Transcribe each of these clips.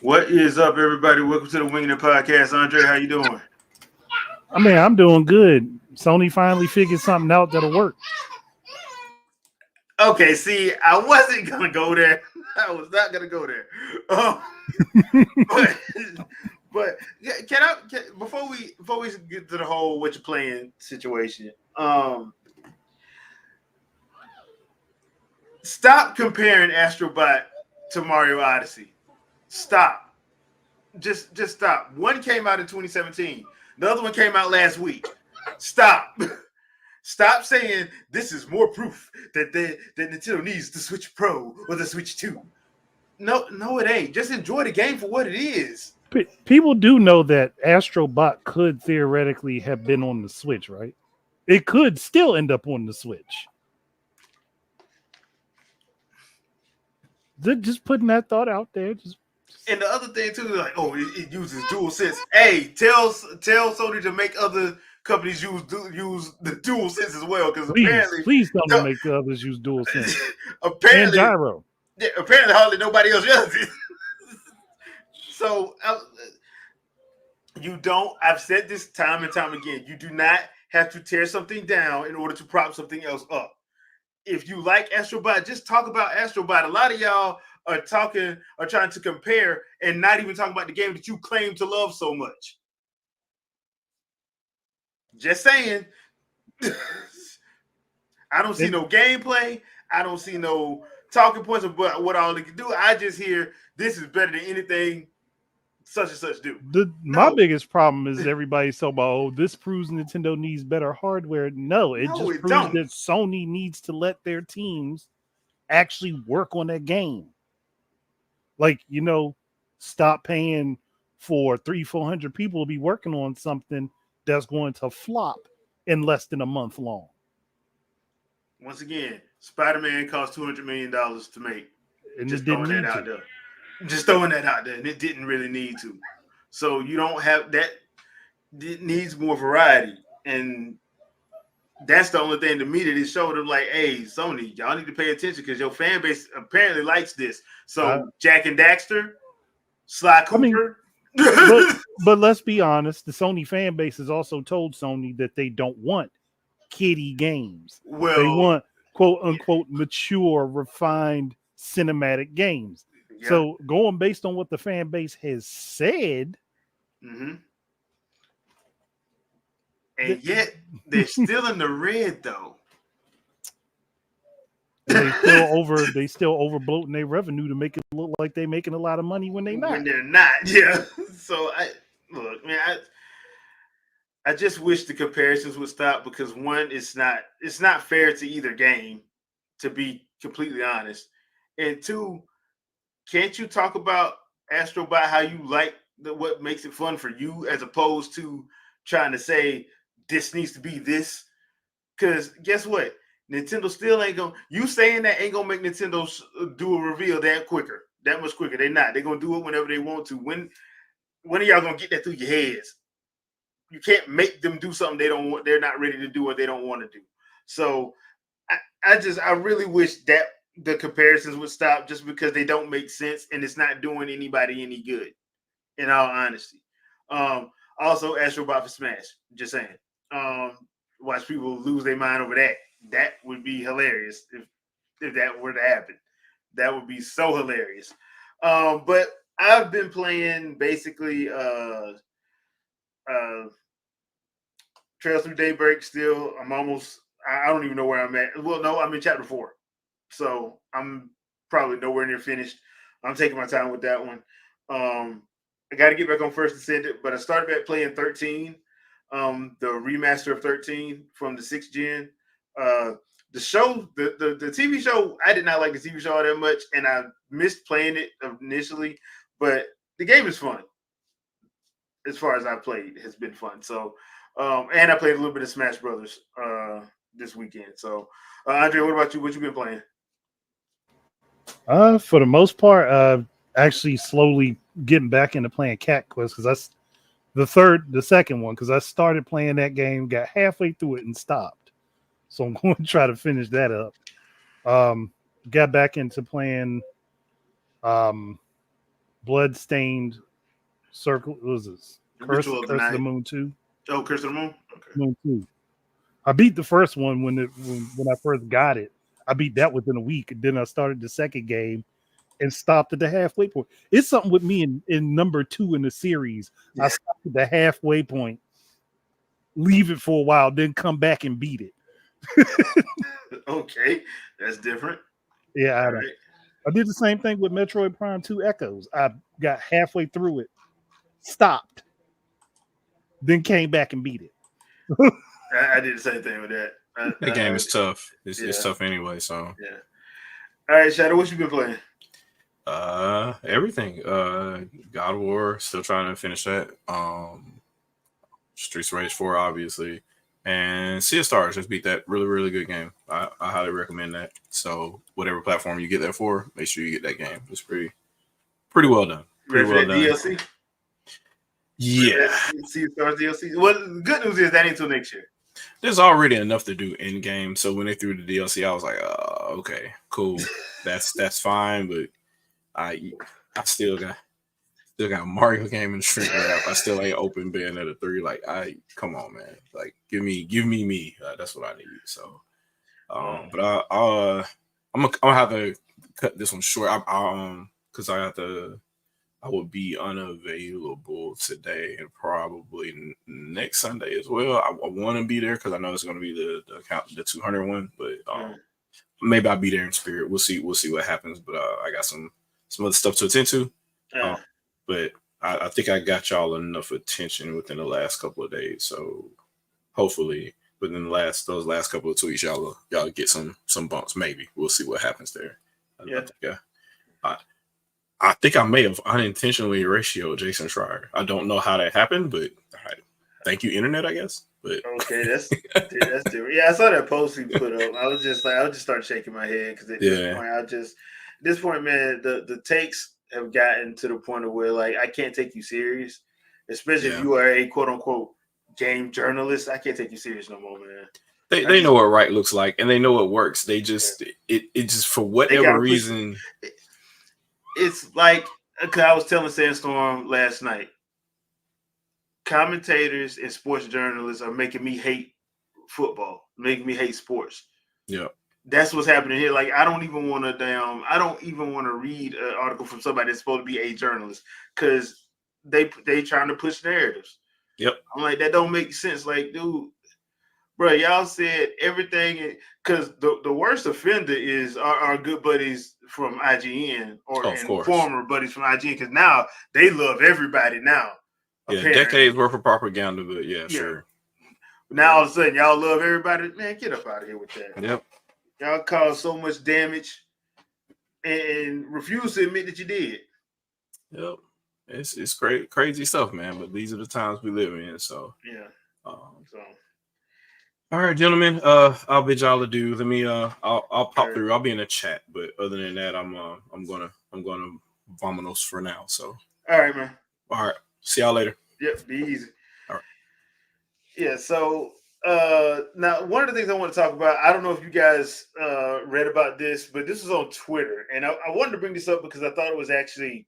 What is up, everybody? Welcome to the Wingin podcast. Andre, how you doing? I mean, I'm doing good. Sony finally figured something out that'll work. Okay, see, I wasn't gonna go there. I was not gonna go there. Um, but before we get to the whole what you're playing situation, stop comparing Astrobot to Mario Odyssey. Stop. Just stop. One came out in 2017. The other one came out last week. Stop. Stop saying this is more proof that Nintendo needs the Switch Pro or the Switch 2. No, it ain't. Just enjoy the game for what it is. People do know that Astrobot could theoretically have been on the Switch, right? It could still end up on the Switch. Just putting that thought out there. And the other thing too, like, oh, it uses dual sense. Hey, tell Sony to make other companies use the dual sense as well, because please tell them to make the others use dual sense and apparently, gyro. Yeah, apparently, hardly nobody else does it. So you don't. I've said this time and time again. You do not have to tear something down in order to prop something else up. If you like Astrobot, just talk about Astrobot. A lot of y'all are trying to compare and not even talking about the game that you claim to love so much. Just saying. I don't see no gameplay. I don't see no talking points about what all they can do. I just hear this is better than anything such and such do. My biggest problem is everybody's so about, oh, this proves Nintendo needs better hardware. No, it just proves that Sony needs to let their teams actually work on that game. Like, stop paying for 300-400 people to be working on something that's going to flop in less than a month long. Once again, Spider-Man cost $200 million to make. And just throwing that out there. Just throwing that out there, and it didn't really need to. So you don't have that. It needs more variety, and that's the only thing to me that it showed them like, hey, Sony, y'all need to pay attention because your fan base apparently likes this. So Jack and Daxter, Sly Cooper. But let's be honest, the Sony fan base has also told Sony that they don't want kiddie games. Well, they want quote unquote mature, refined cinematic games. Yeah. So going based on what the fan base has said, and yet they're still in the red though. They still over bloating their revenue to make it look like they're making a lot of money when they're not. When they're not, yeah. So I just wish the comparisons would stop because one, it's not fair to either game, to be completely honest. And two, can't you talk about Astrobot how you like what makes it fun for you as opposed to trying to say this needs to be this? Because guess what? Nintendo still ain't gonna. You saying that ain't gonna make Nintendo do a reveal that much quicker. They're not. They're gonna do it whenever they want to. When are y'all gonna get that through your heads? You can't make them do something they don't want. They're not ready to do what they don't want to do. So I really wish that the comparisons would stop just because they don't make sense and it's not doing anybody any good. In all honesty, also Astrobot for Smash. Just saying. Watch people lose their mind over that. That would be hilarious if that were to happen. That would be so hilarious. But I've been playing basically Trails Through Daybreak still. I don't even know where I'm at. Well, no, I'm in chapter 4. So I'm probably nowhere near finished. I'm taking my time with that one. I got to get back on First Ascendant, but I started back playing 13, the remaster of 13 from the 6th gen. The show, the TV show, I did not like the TV show all that much, and I missed playing it initially, but the game is fun. As far as I've played, it has been fun. So, and I played a little bit of Smash Brothers this weekend. So, Andre, what about you? What you been playing? For the most part, actually slowly getting back into playing Cat Quest because that's the second one, because I started playing that game, got halfway through it and stopped. So I'm going to try to finish that up. Got back into playing Blood Bloodstained Circle. What was this? Ritual of the Curse of the Night. Moon 2. Oh, Curse of the Moon. Okay. Moon 2. I beat the first one when I first got it. I beat that within a week. And then I started the second game and stopped at the halfway point. It's something with me in number 2 in the series. Yeah. I stopped at the halfway point, leave it for a while, then come back and beat it. Okay, that's different. Yeah, All right. I did the same thing with Metroid Prime 2 Echoes. I got halfway through it, stopped, then came back and beat it. I did the same thing with that. That game is tough. It's tough anyway. So yeah. All right, Shadow, what you been playing? Everything. God of War, still trying to finish that. Streets of Rage 4, obviously, and Sea of Stars. Just beat that really, really good game. I highly recommend that. So whatever platform you get that for, make sure you get that game. It's pretty well done. Pretty well done. DLC. Yeah. Sea of Stars DLC. Well, the good news is that ain't until next year. There's already enough to do in game. So when they threw the DLC, I was like, okay, cool. That's fine, but I still got a Mario game in the street rap. I still ain't open Bayonetta 3. Like, come on, man. Like, give me me. That's what I need. So, but I'm gonna have to cut this one short. Because I will be unavailable today and probably next Sunday as well. I want to be there because I know it's going to be the 200 one, but maybe I'll be there in spirit. We'll see what happens. But I got some other stuff to attend to. But I think I got y'all enough attention within the last couple of days. So hopefully within those last couple of tweets, y'all get some bumps. Maybe we'll see what happens there. I think I may have unintentionally ratioed Jason Schreier. I don't know how that happened, but thank you, internet, I guess. But okay, that's different. Yeah, I saw that post he put up. I was just start shaking my head because at this point, man, the takes have gotten to the point of where like I can't take you serious, especially if you are a quote unquote game journalist. I can't take you serious no more, man. They know what right looks like and they know what works. They just it just for whatever reason. It's like, because I was telling Sandstorm last night, commentators and sports journalists are making me hate football, making me hate sports. Yeah. That's what's happening here. Like, I don't even want to read an article from somebody that's supposed to be a journalist because they trying to push narratives. Yep. I'm like, that don't make sense. Like, dude, bro, y'all said everything because the worst offender is our good buddies from IGN former buddies from IGN because now they love everybody now. Yeah, apparently. Decades worth of propaganda, but sure. Now all of a sudden y'all love everybody. Man, get up out of here with that. Yep. Y'all caused so much damage and refuse to admit that you did. Yep. It's crazy stuff, man. But these are the times we live in. So all right, gentlemen. I'll bid y'all adieu. Let me. I'll pop through. I'll be in the chat, but other than that, I'm gonna vominos for now. So. All right, man. All right. See y'all later. Yep. Be easy. All right. Yeah. So now one of the things I want to talk about. I don't know if you guys read about this, but this was on Twitter, and I wanted to bring this up because I thought it was actually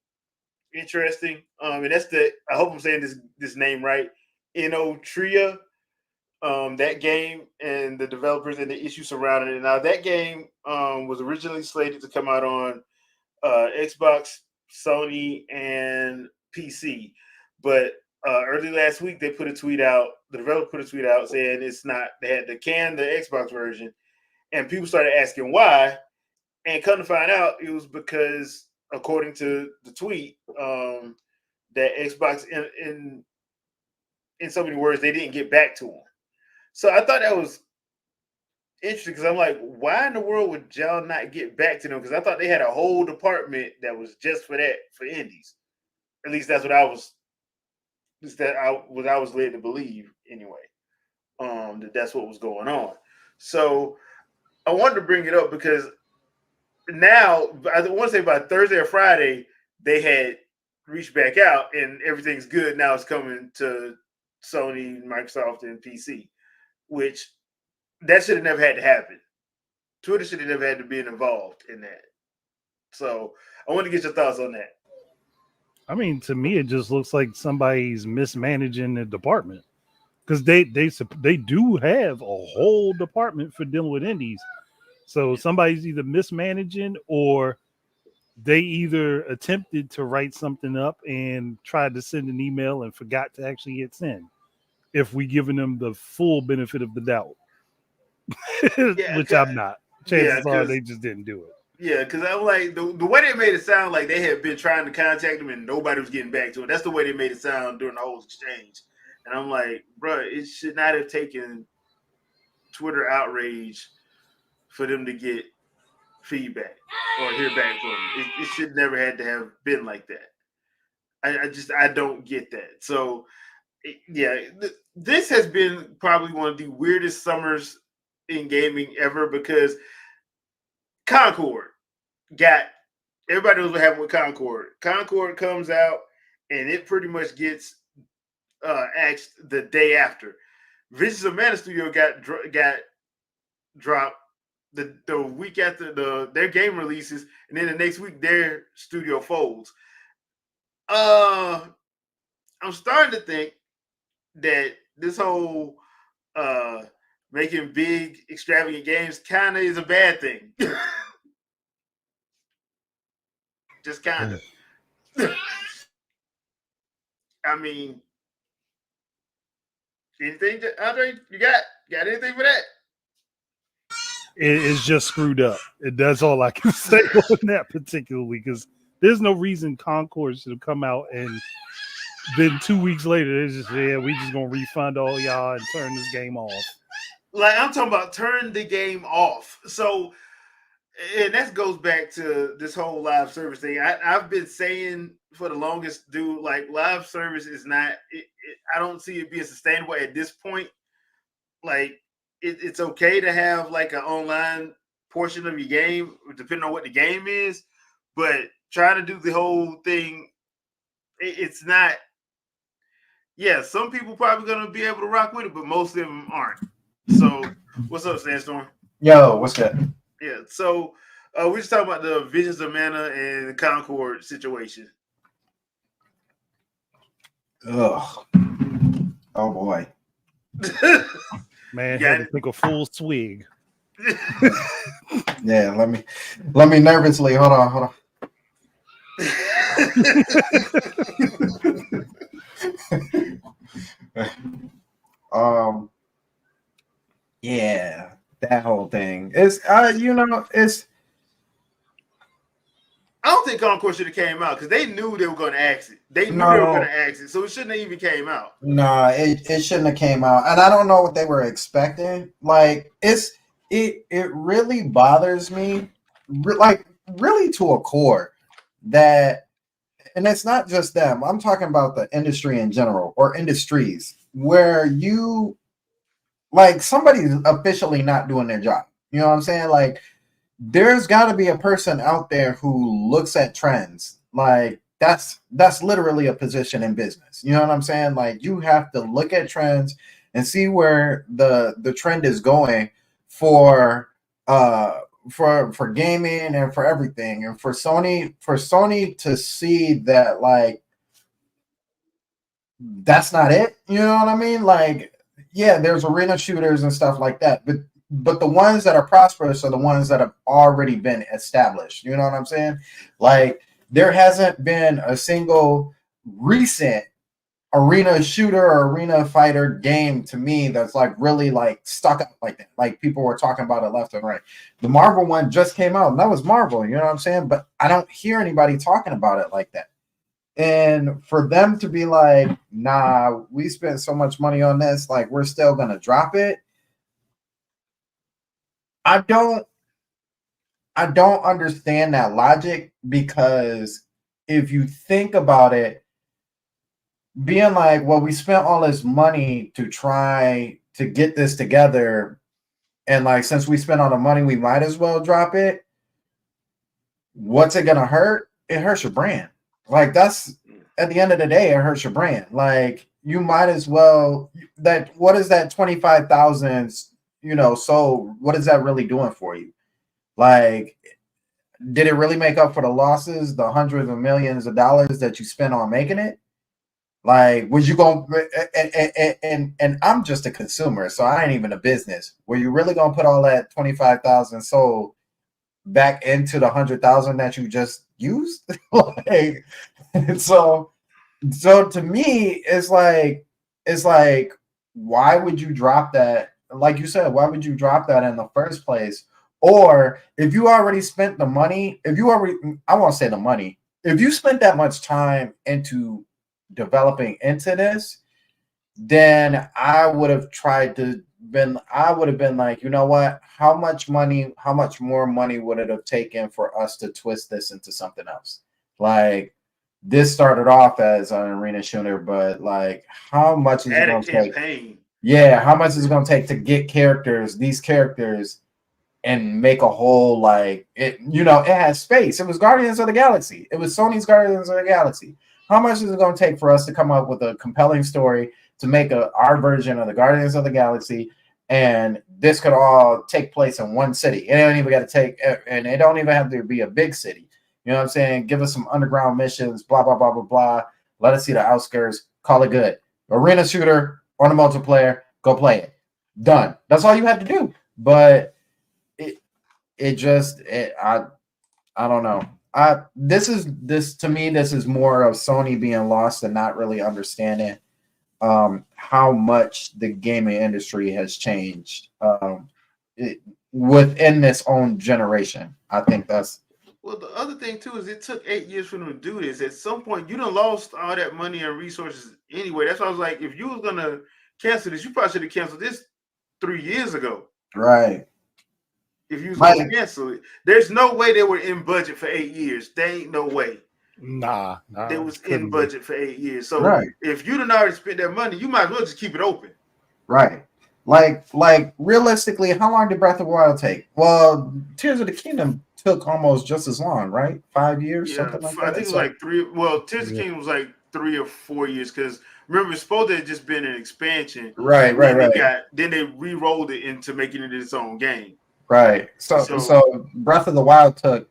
interesting. And that's I hope I'm saying this name right. Tria. That game and the developers and the issues surrounding it. Now, that game was originally slated to come out on Xbox, Sony, and PC. But early last week, they put a tweet out. The developer put a tweet out saying it's not. They had to can the Xbox version, and people started asking why. And come to find out, it was because, according to the tweet, that Xbox, in so many words, they didn't get back to them. So I thought that was interesting because I'm like, why in the world would y'all not get back to them? Because I thought they had a whole department that was just for that, for indies. At least that's what I was led to believe anyway. That's what was going on. So I wanted to bring it up because now I want to say by Thursday or Friday they had reached back out and everything's good. Now it's coming to Sony, Microsoft, and PC. Which that should have never had to happen. Twitter should have never had to be involved in that. So I want to get your thoughts on that. I mean, to me, it just looks like somebody's mismanaging the department because they do have a whole department for dealing with indies. So somebody's either mismanaging or they either attempted to write something up and tried to send an email and forgot to actually hit send. If we giving them the full benefit of the doubt, Yeah, which I'm not. yeah, Chances are they just didn't do it. Yeah, because I'm like the way they made it sound like they had been trying to contact them and nobody was getting back to them. That's the way they made it sound during the whole exchange. And I'm like, bro, it should not have taken Twitter outrage for them to get feedback or hear back from them. It should never had to have been like that. I don't get that. So this has been probably one of the weirdest summers in gaming ever because Concord got everybody knows what happened with Concord. Concord comes out and it pretty much gets axed the day after. Visions of Mana Studio got dropped the week after their game releases, and then the next week their studio folds. I'm starting to think that this whole making big extravagant games kind of is a bad thing. Just kind of. I mean, anything, Andre? You got anything for that? It's just screwed up. That's all I can say on that particularly because there's no reason Concord should have come out and then 2 weeks later they just we just gonna refund all y'all and turn this game off. Like I'm talking about turn the game off. So, and that goes back to this whole live service thing. I've been saying for the longest, dude, like live service is not. I don't see it being sustainable at this point. Like it's okay to have like an online portion of your game, depending on what the game is, but trying to do the whole thing, it's not. Yeah, some people probably gonna be able to rock with it, but most of them aren't. So, what's up, Sandstorm? Yo, what's good? Yeah, so we're just talking about the Visions of Mana and the Concord situation. Ugh. Oh boy. Man, had to take a full swig. Yeah, let me nervously hold on. Yeah, that whole thing. It's it's I don't think Concord should have came out because they knew they were going to ask it. They knew they were going to ask it, so it shouldn't have even came out. Nah, it shouldn't have came out, and I don't know what they were expecting. Like it really bothers me, like really to a core that, and it's not just them. I'm talking about the industry in general or industries where you like somebody's officially not doing their job. You know what I'm saying? Like there's got to be a person out there who looks at trends. Like that's literally a position in business. You know what I'm saying? Like you have to look at trends and see where the trend is going for gaming and for everything. And for Sony to see that like that's not it. You know what I mean? Like yeah, there's arena shooters and stuff like that, but the ones that are prosperous are the ones that have already been established. You know what I'm saying? Like there hasn't been a single recent arena shooter or arena fighter game to me that's like really like stuck up like that. Like people were talking about it left and right. The Marvel one just came out and that was Marvel, you know what I'm saying? But I don't hear anybody talking about it like that. And for them to be like, nah, we spent so much money on this, like we're still gonna drop it. I don't understand that logic because if you think about it, being like, well, we spent all this money to try to get this together, and like since we spent all the money, we might as well drop it. What's it gonna hurt? It hurts your brand. Like that's at the end of the day, it hurts your brand. Like you might as well what is that 25,000 sold? What is that really doing for you? Like did it really make up for the losses, the hundreds of millions of dollars that you spent on making it? Like, was you going and I'm just a consumer, so I ain't even a business. Were you really gonna put all that 25,000 sold back into the 100,000 that you just used? Like, so to me, it's like why would you drop that? Like you said, why would you drop that in the first place? Or if you already spent the money, I won't say the money, if you spent that much time into developing into this, then I would have been like, you know what? How much more money would it have taken for us to twist this into something else? Like, this started off as an arena shooter, but like, how much is it going to take? Yeah, how much is it going to take to get these characters, and make a whole, like, it? You know, it has space. It was Guardians of the Galaxy. It was Sony's Guardians of the Galaxy. How much is it going to take for us to come up with a compelling story to make our version of the Guardians of the Galaxy? And this could all take place in one city. It don't even have to be a big city. You know what I'm saying? Give us some underground missions, blah, blah, blah, blah, blah. Let us see the outskirts. Call it good. Arena shooter on a multiplayer. Go play it. Done. That's all you had to do. But I don't know. This is more of Sony being lost and not really understanding how much the gaming industry has changed within this own generation. I think that's. Well, the other thing too is it took 8 years for them to do this. At some point, you done lost all that money and resources anyway. That's why I was like, if you was gonna cancel this, you probably should have canceled this 3 years ago. Right. If you was gonna cancel it, there's no way they were in budget for 8 years. There ain't no way. Nah. They was in budget for 8 years. So if you done already spent that money, you might as well just keep it open. Right. Like realistically, how long did Breath of the Wild take? Well, Tears of the Kingdom took almost just as long, right? 5 years, something like that. I think it was like 3. Well, Tears of the Kingdom was like 3 or 4 years because remember, it's supposed to have just been an expansion. Right. Then they re-rolled it into making it its own game. Right. So Breath of the Wild took.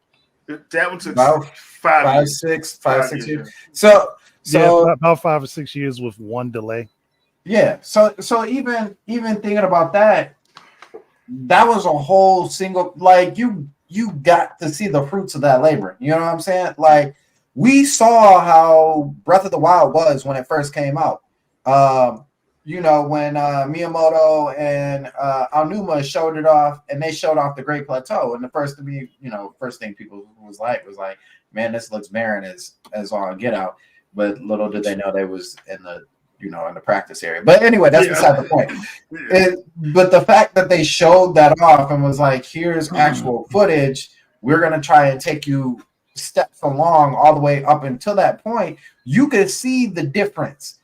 That one took about 5 6 years. Yeah. So about 5 or 6 years with one delay. Yeah. So even thinking about that was a whole single, like, you got to see the fruits of that labor. You know what I'm saying? Like, we saw how Breath of the Wild was when it first came out. You know, when Miyamoto and Aonuma showed it off, and they showed off the Great Plateau, and the first thing people was like, man, this looks barren as all get out. But little did they know they was in the practice area. But anyway, that's beside the point. But the fact that they showed that off and was like, here's actual footage, we're going to try and take you steps along all the way up until that point, you could see the difference.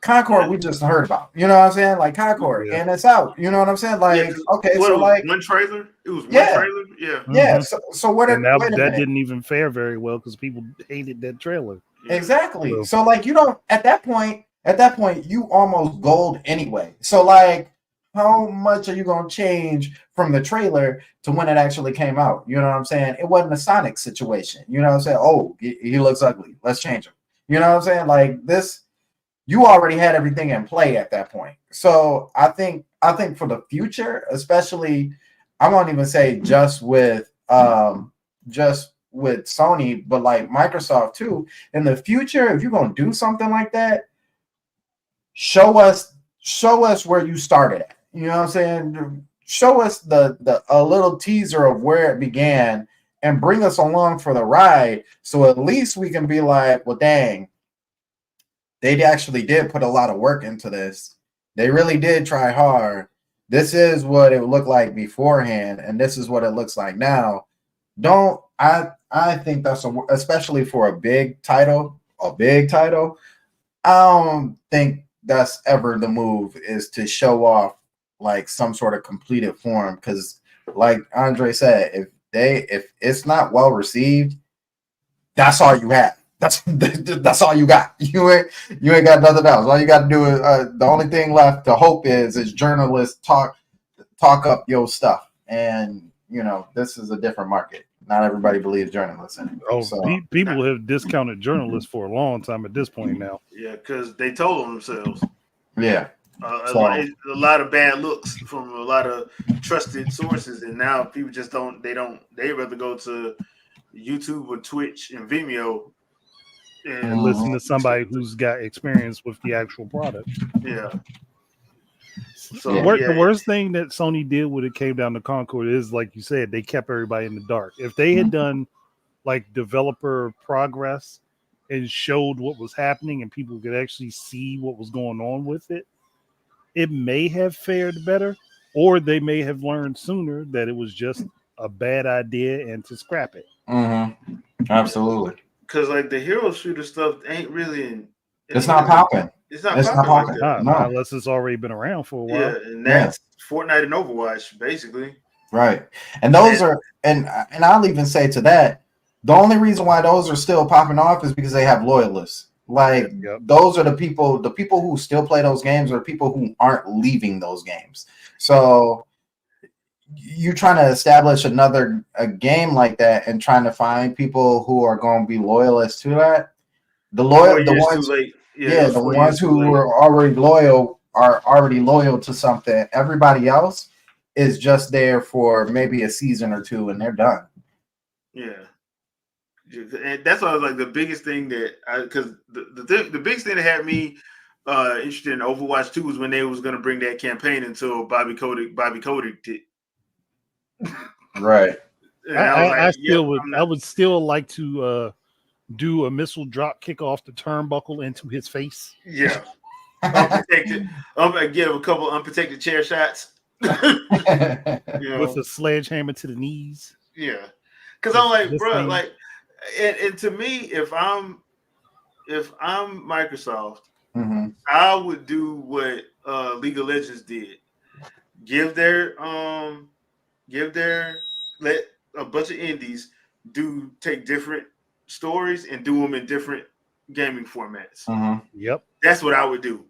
Concord, we just heard about, you know what I'm saying? Like Concord, and it's out. You know what I'm saying? Like, so like one trailer. It was one trailer. Yeah. Yeah. So what? That didn't even fare very well because people hated that trailer. Exactly. So like, you don't at that point you almost gold anyway. So like, how much are you gonna change from the trailer to when it actually came out? You know what I'm saying? It wasn't a Sonic situation. You know what I'm saying? Oh, he looks ugly. Let's change him. You know what I'm saying? Like this. You already had everything in play at that point. So I think for the future, especially, I won't even say just with Sony, but like Microsoft too. In the future, if you're gonna do something like that, show us where you started at. You know what I'm saying? Show us a little teaser of where it began and bring us along for the ride. So at least we can be like, well, dang. They actually did put a lot of work into this. They really did try hard. This is what it looked like beforehand, and this is what it looks like now. I think that's especially for a big title. I don't think that's ever the move, is to show off like some sort of completed form. Because, like Andre said, if it's not well received, that's all you have. That's all you got. You ain't got nothing else. All you got to do is the only thing left to hope is journalists talk up your stuff. And this is a different market. not everybody believes journalists anymore. Oh, So, people have discounted journalists for a long time at this point now. Yeah, because they told on themselves. yeah. A lot of bad looks from a lot of trusted sources, and now people just don't. They rather go to YouTube or Twitch and Vimeo And listen to somebody who's got experience with the actual product. Yeah. So The worst thing that Sony did when it came down to Concord is, like you said, they kept everybody in the dark. If they had done like developer progress and showed what was happening and people could actually see what was going on with it, it may have fared better, or they may have learned sooner that it was just a bad idea and to scrap it. Absolutely. Because like the hero shooter stuff ain't really it's not popping. It's not popping. Like not unless it's already been around for a while. Yeah, and that's Fortnite and Overwatch, basically. Right. And those are and I'll even say to that, the only reason why those are still popping off is because they have loyalists. Like those are the people who still play those games are people who aren't leaving those games. So you trying to establish a game like that and trying to find people who are going to be loyalists to that. The ones who are already loyal are already loyal to something. Everybody else is just there for maybe a season or two and they're done. Yeah. And that's why I was like the biggest thing because the biggest thing that had me interested in Overwatch 2 was when they was going to bring that campaign until Bobby Kotick did. Right. I would still like to do a missile drop kick off the turnbuckle into his face. Yeah. Unprotected. Give a couple unprotected chair shots. With a sledgehammer to the knees. Yeah. Because I'm like, bro, like, and to me, if I'm Microsoft, I would do what League of Legends did. Let a bunch of indies take different stories and do them in different gaming formats. Yep. That's what I would do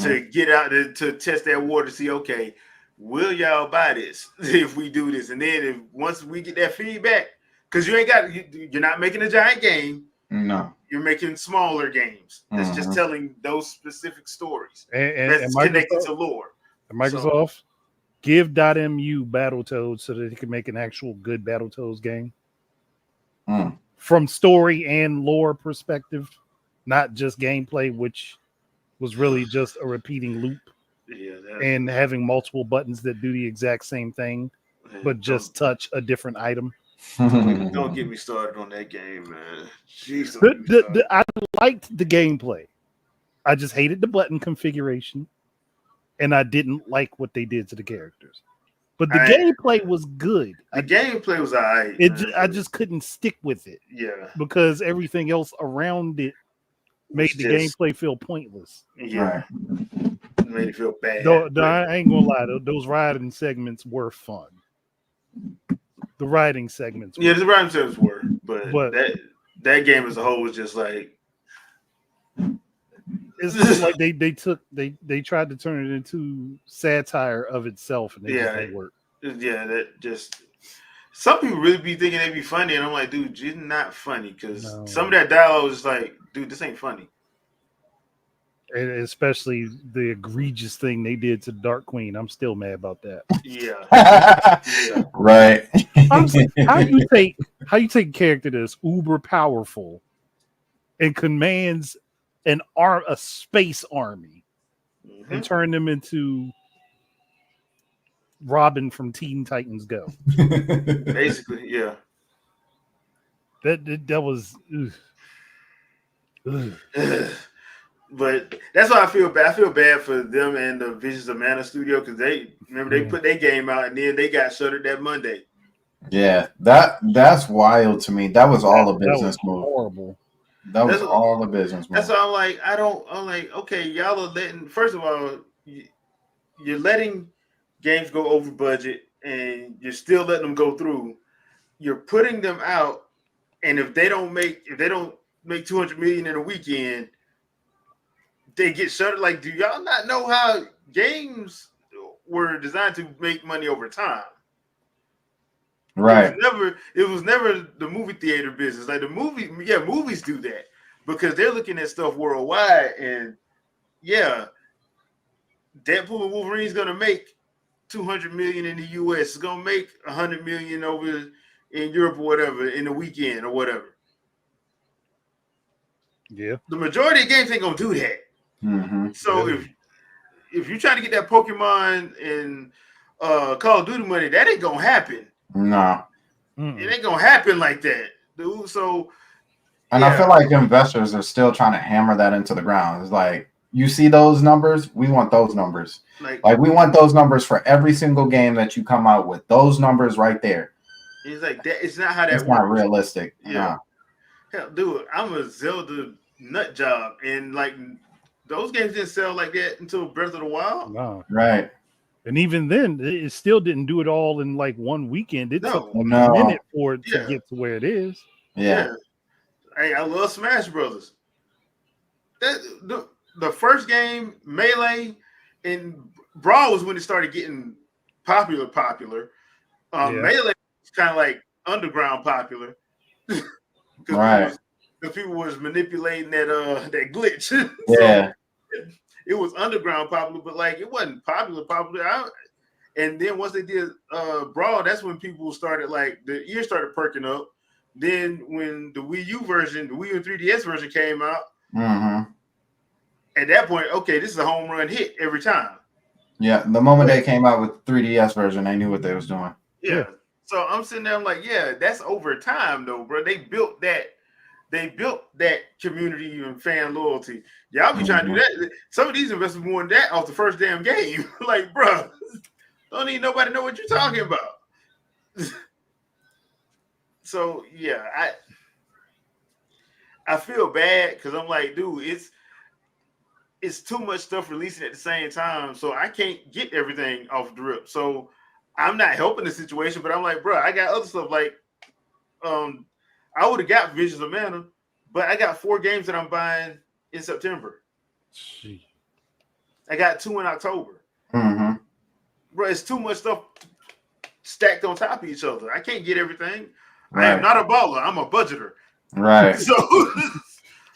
to get out to test that water to see, okay, will y'all buy this if we do this? And then once we get that feedback, because you're not making a giant game. No. You're making smaller games. That's just telling those specific stories. And that's connected to lore. And Microsoft, give .mu Battletoads so that they can make an actual good Battletoads game. From story and lore perspective, not just gameplay, which was really just a repeating loop. Yeah, and having multiple buttons that do the exact same thing, but just touch a different item. Don't get me started on that game, man. Jeez, I liked the gameplay. I just hated the button configuration, and I didn't like what they did to the characters. But the gameplay was good. The gameplay was all right. I just couldn't stick with it. Yeah. Because everything else around it made the gameplay feel pointless. Yeah. It made it feel bad. I ain't gonna lie, those riding segments were fun. The riding segments were. Yeah, the riding segments were. But that game as a whole was just like, it's just like they tried to turn it into satire of itself, and just didn't work. Yeah, that just some people really be thinking they'd be funny, and I'm like, dude, you're not funny because some of that dialogue was like, dude, this ain't funny. And especially the egregious thing they did to Dark Queen, I'm still mad about that. Yeah, right. How you take a character that's uber powerful and commands a space army and turn them into Robin from Teen Titans Go. Basically, yeah. That was. But that's why I feel bad. I feel bad for them and the Visions of Mana studio because they put their game out and then they got shuttered that Monday. Yeah, that's wild to me. That was all a business move. Horrible. That was all a business move. That's why I'm like, okay, y'all are letting. First of all, you're letting games go over budget, and you're still letting them go through. You're putting them out, and if they don't make $200 million in a weekend, they get shuttered. Like, do y'all not know how games were designed to make money over time? Right. It was never the movie theater business. Like movies do that because they're looking at stuff worldwide, and yeah, Deadpool and Wolverine is gonna make 200 million in the US. It's gonna make 100 million over in Europe or whatever in the weekend or whatever. Yeah. The majority of games ain't gonna do that. Mm-hmm. So if you're trying to get that Pokemon and Call of Duty money, that ain't gonna happen. No. It ain't gonna happen like that, dude. So, and I feel like investors are still trying to hammer that into the ground. It's like, you see those numbers, we want those numbers. Like we want those numbers for every single game that you come out with. Those numbers right there. It's like that. It's not how that works. It's not realistic. Yeah. Hell, dude, I'm a Zelda nut job, and like those games didn't sell like that until Breath of the Wild. No. Right. And even then, it still didn't do it all in like one weekend. It took a No. minute for it to get to where it is. Yeah. Hey, I love Smash Brothers. The first game, Melee and Brawl, was when it started getting popular. Melee was kind of like underground popular. Right. Because people was manipulating that glitch. Yeah. So it was underground popular, but like it wasn't popular. And then once they did Brawl, that's when people started, like, the ears started perking up. Then when the Wii U version, the Wii U and 3DS version came out, at that point, okay, this is a home run hit every time. Yeah, the moment they came out with 3DS version, they knew what they was doing. Yeah. So I'm sitting there, I'm like, yeah, that's over time though, bro. They built that community and fan loyalty. Y'all be trying to do that. Some of these investors want that off the first damn game. Like, bro, don't even nobody know what you're talking about. So yeah, I feel bad because I'm like, dude, it's too much stuff releasing at the same time, so I can't get everything off the rip. So I'm not helping the situation, but I'm like, bro, I got other stuff. Like, I would have got Visions of Mana, but I got 4 games that I'm buying in September. Gee. I got 2 in October. Mm-hmm. Bro, it's too much stuff stacked on top of each other. I can't get everything. Right. I am not a baller. I'm a budgeter. Right. So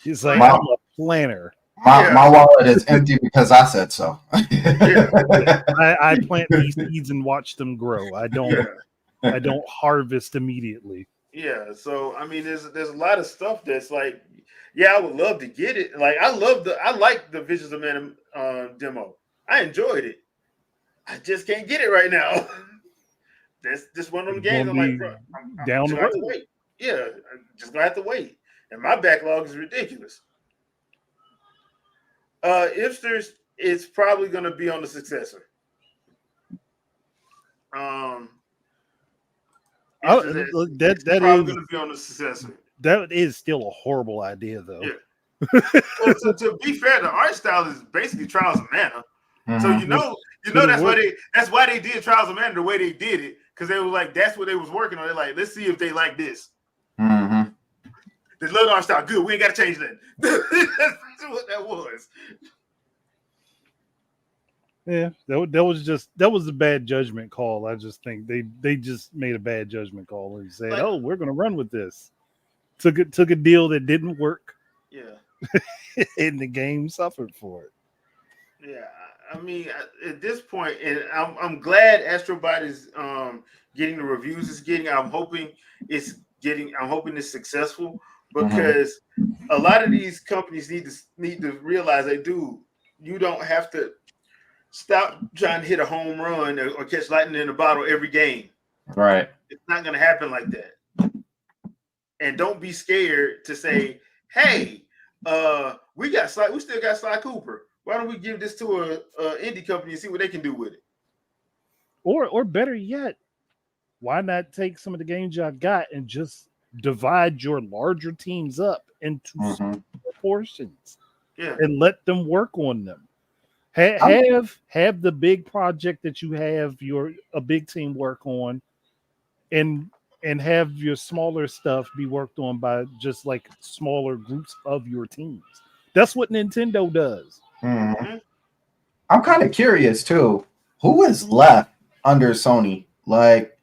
he's like, I'm a planner. My wallet is empty because I said so. I plant these seeds and watch them grow. I don't harvest immediately. Yeah, so I mean, there's a lot of stuff that's like, yeah, I would love to get it. Like, I like the Visions of Mana demo. I enjoyed it. I just can't get it right now. That's just one of them games. I'm like, bro, I'm down the road. wait. Yeah, I'm just gonna have to wait. And my backlog is ridiculous. Ifsters, it's probably gonna be on the successor. That probably is going to be on the successor. That is still a horrible idea, though. Yeah. to be fair, the art style is basically Trials of Mana. So you know that's why they did Trials of Mana the way they did it, because they were like, that's what they was working on. They're like, let's see if they like this. The little art style, good. We ain't got to change that. That's what that was. Yeah, that was a bad judgment call. I just think they just made a bad judgment call and said, "Oh, we're going to run with this." Took a deal that didn't work. Yeah, and the game suffered for it. Yeah, I mean, at this point, and I'm glad Astrobot is getting the reviews it's getting. I'm hoping it's it's successful, because a lot of these companies need to realize you don't have to stop trying to hit a home run or catch lightning in a bottle every game. Right. It's not going to happen like that. And don't be scared to say, "Hey, we still got Sly Cooper. Why don't we give this to a indie company and see what they can do with it?" Or better yet, why not take some of the games y'all got and just divide your larger teams up into smaller portions, and let them work on them. Have the big project that you have a big team work on, and have your smaller stuff be worked on by just like smaller groups of your teams. That's what Nintendo does. I'm kind of curious too. Who is left under Sony? Like,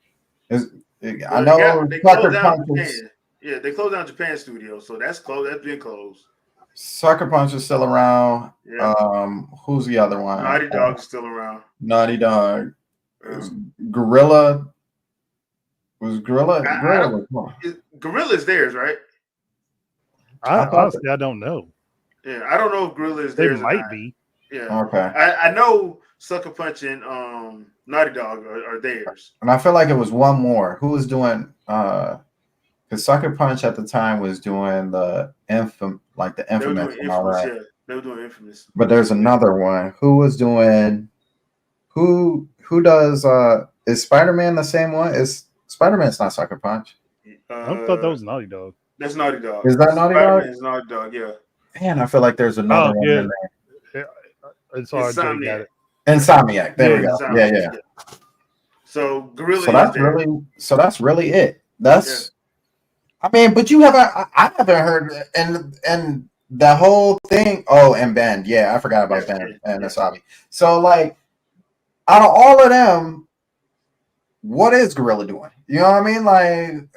I know they Sucker closed down Punch is Japan. Yeah, they closed down Japan studio, so that's closed. That's been closed. Sucker Punch is still around. Yeah, Who's the other one? Naughty Dog is still around. Naughty Dog. Uh, Gorilla was I Gorilla don't. was more. Gorilla's theirs, right? I thought Honestly, I don't know. Yeah, I don't know if Gorilla is They theirs or might not. be. Yeah, okay. I know Sucker Punch and Naughty Dog are theirs. And I feel like it was one more. Who was doing because Sucker Punch at the time was doing the They were infamous doing and all Infamous. that. Yeah, they were doing Infamous. But there's another one. Who was doing who does is Spider-Man the same one? Is Spider-Man's not Sucker Punch? I thought that was Naughty Dog. That's Naughty Dog. Is that Naughty Dog? Spider-Man is Naughty Dog. Yeah. Man, I feel like there's another one yeah. in there. It's RJ got it. Insomniac. There we go. Insomniac, Yeah. So Gorilla. So that's really it. That's I mean, but you haven't I haven't heard and the whole thing. Oh, and Ben. Yeah, I forgot about Ben and Asabi. So like out of all of them, what is Gorilla doing? You know what I mean? Like,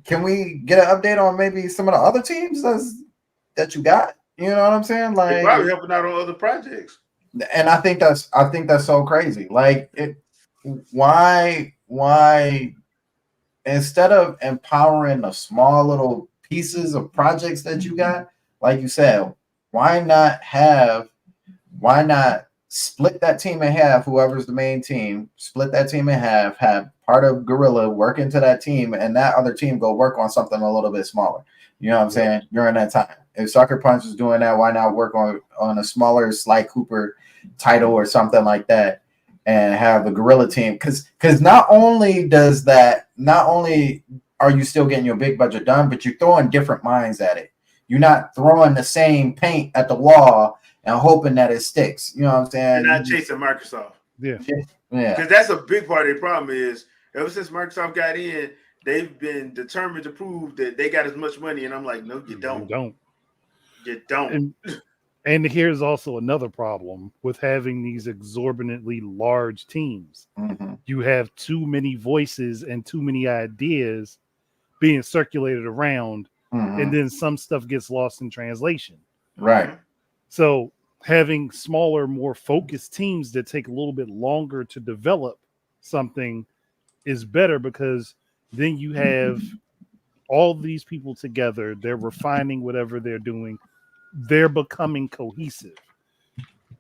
can we get an update on maybe some of the other teams that you got? You know what I'm saying? Like, they're probably helping out on other projects. And I think that's so crazy. Like, why instead of empowering the small little pieces of projects that you got, like you said, why not split that team in half? Whoever's the main team, split that team in half, have part of Gorilla work into that team, and that other team go work on something a little bit smaller. You know what I'm saying? During that time. If Sucker Punch is doing that, why not work on a smaller Sly Cooper title or something like that and have the Gorilla team? Because not only are you still getting your big budget done, but you're throwing different minds at it. You're not throwing the same paint at the wall and hoping that it sticks. You know what I'm saying? They're not chasing Microsoft. Yeah. Because that's a big part of the problem is ever since Microsoft got in, they've been determined to prove that they got as much money. And I'm like, no, you don't. You don't. And here's also another problem with having these exorbitantly large teams. Mm-hmm. You have too many voices and too many ideas being circulated around, and then some stuff gets lost in translation. Right. So having smaller, more focused teams that take a little bit longer to develop something is better, because then you have all these people together. They're refining whatever they're doing. They're becoming cohesive.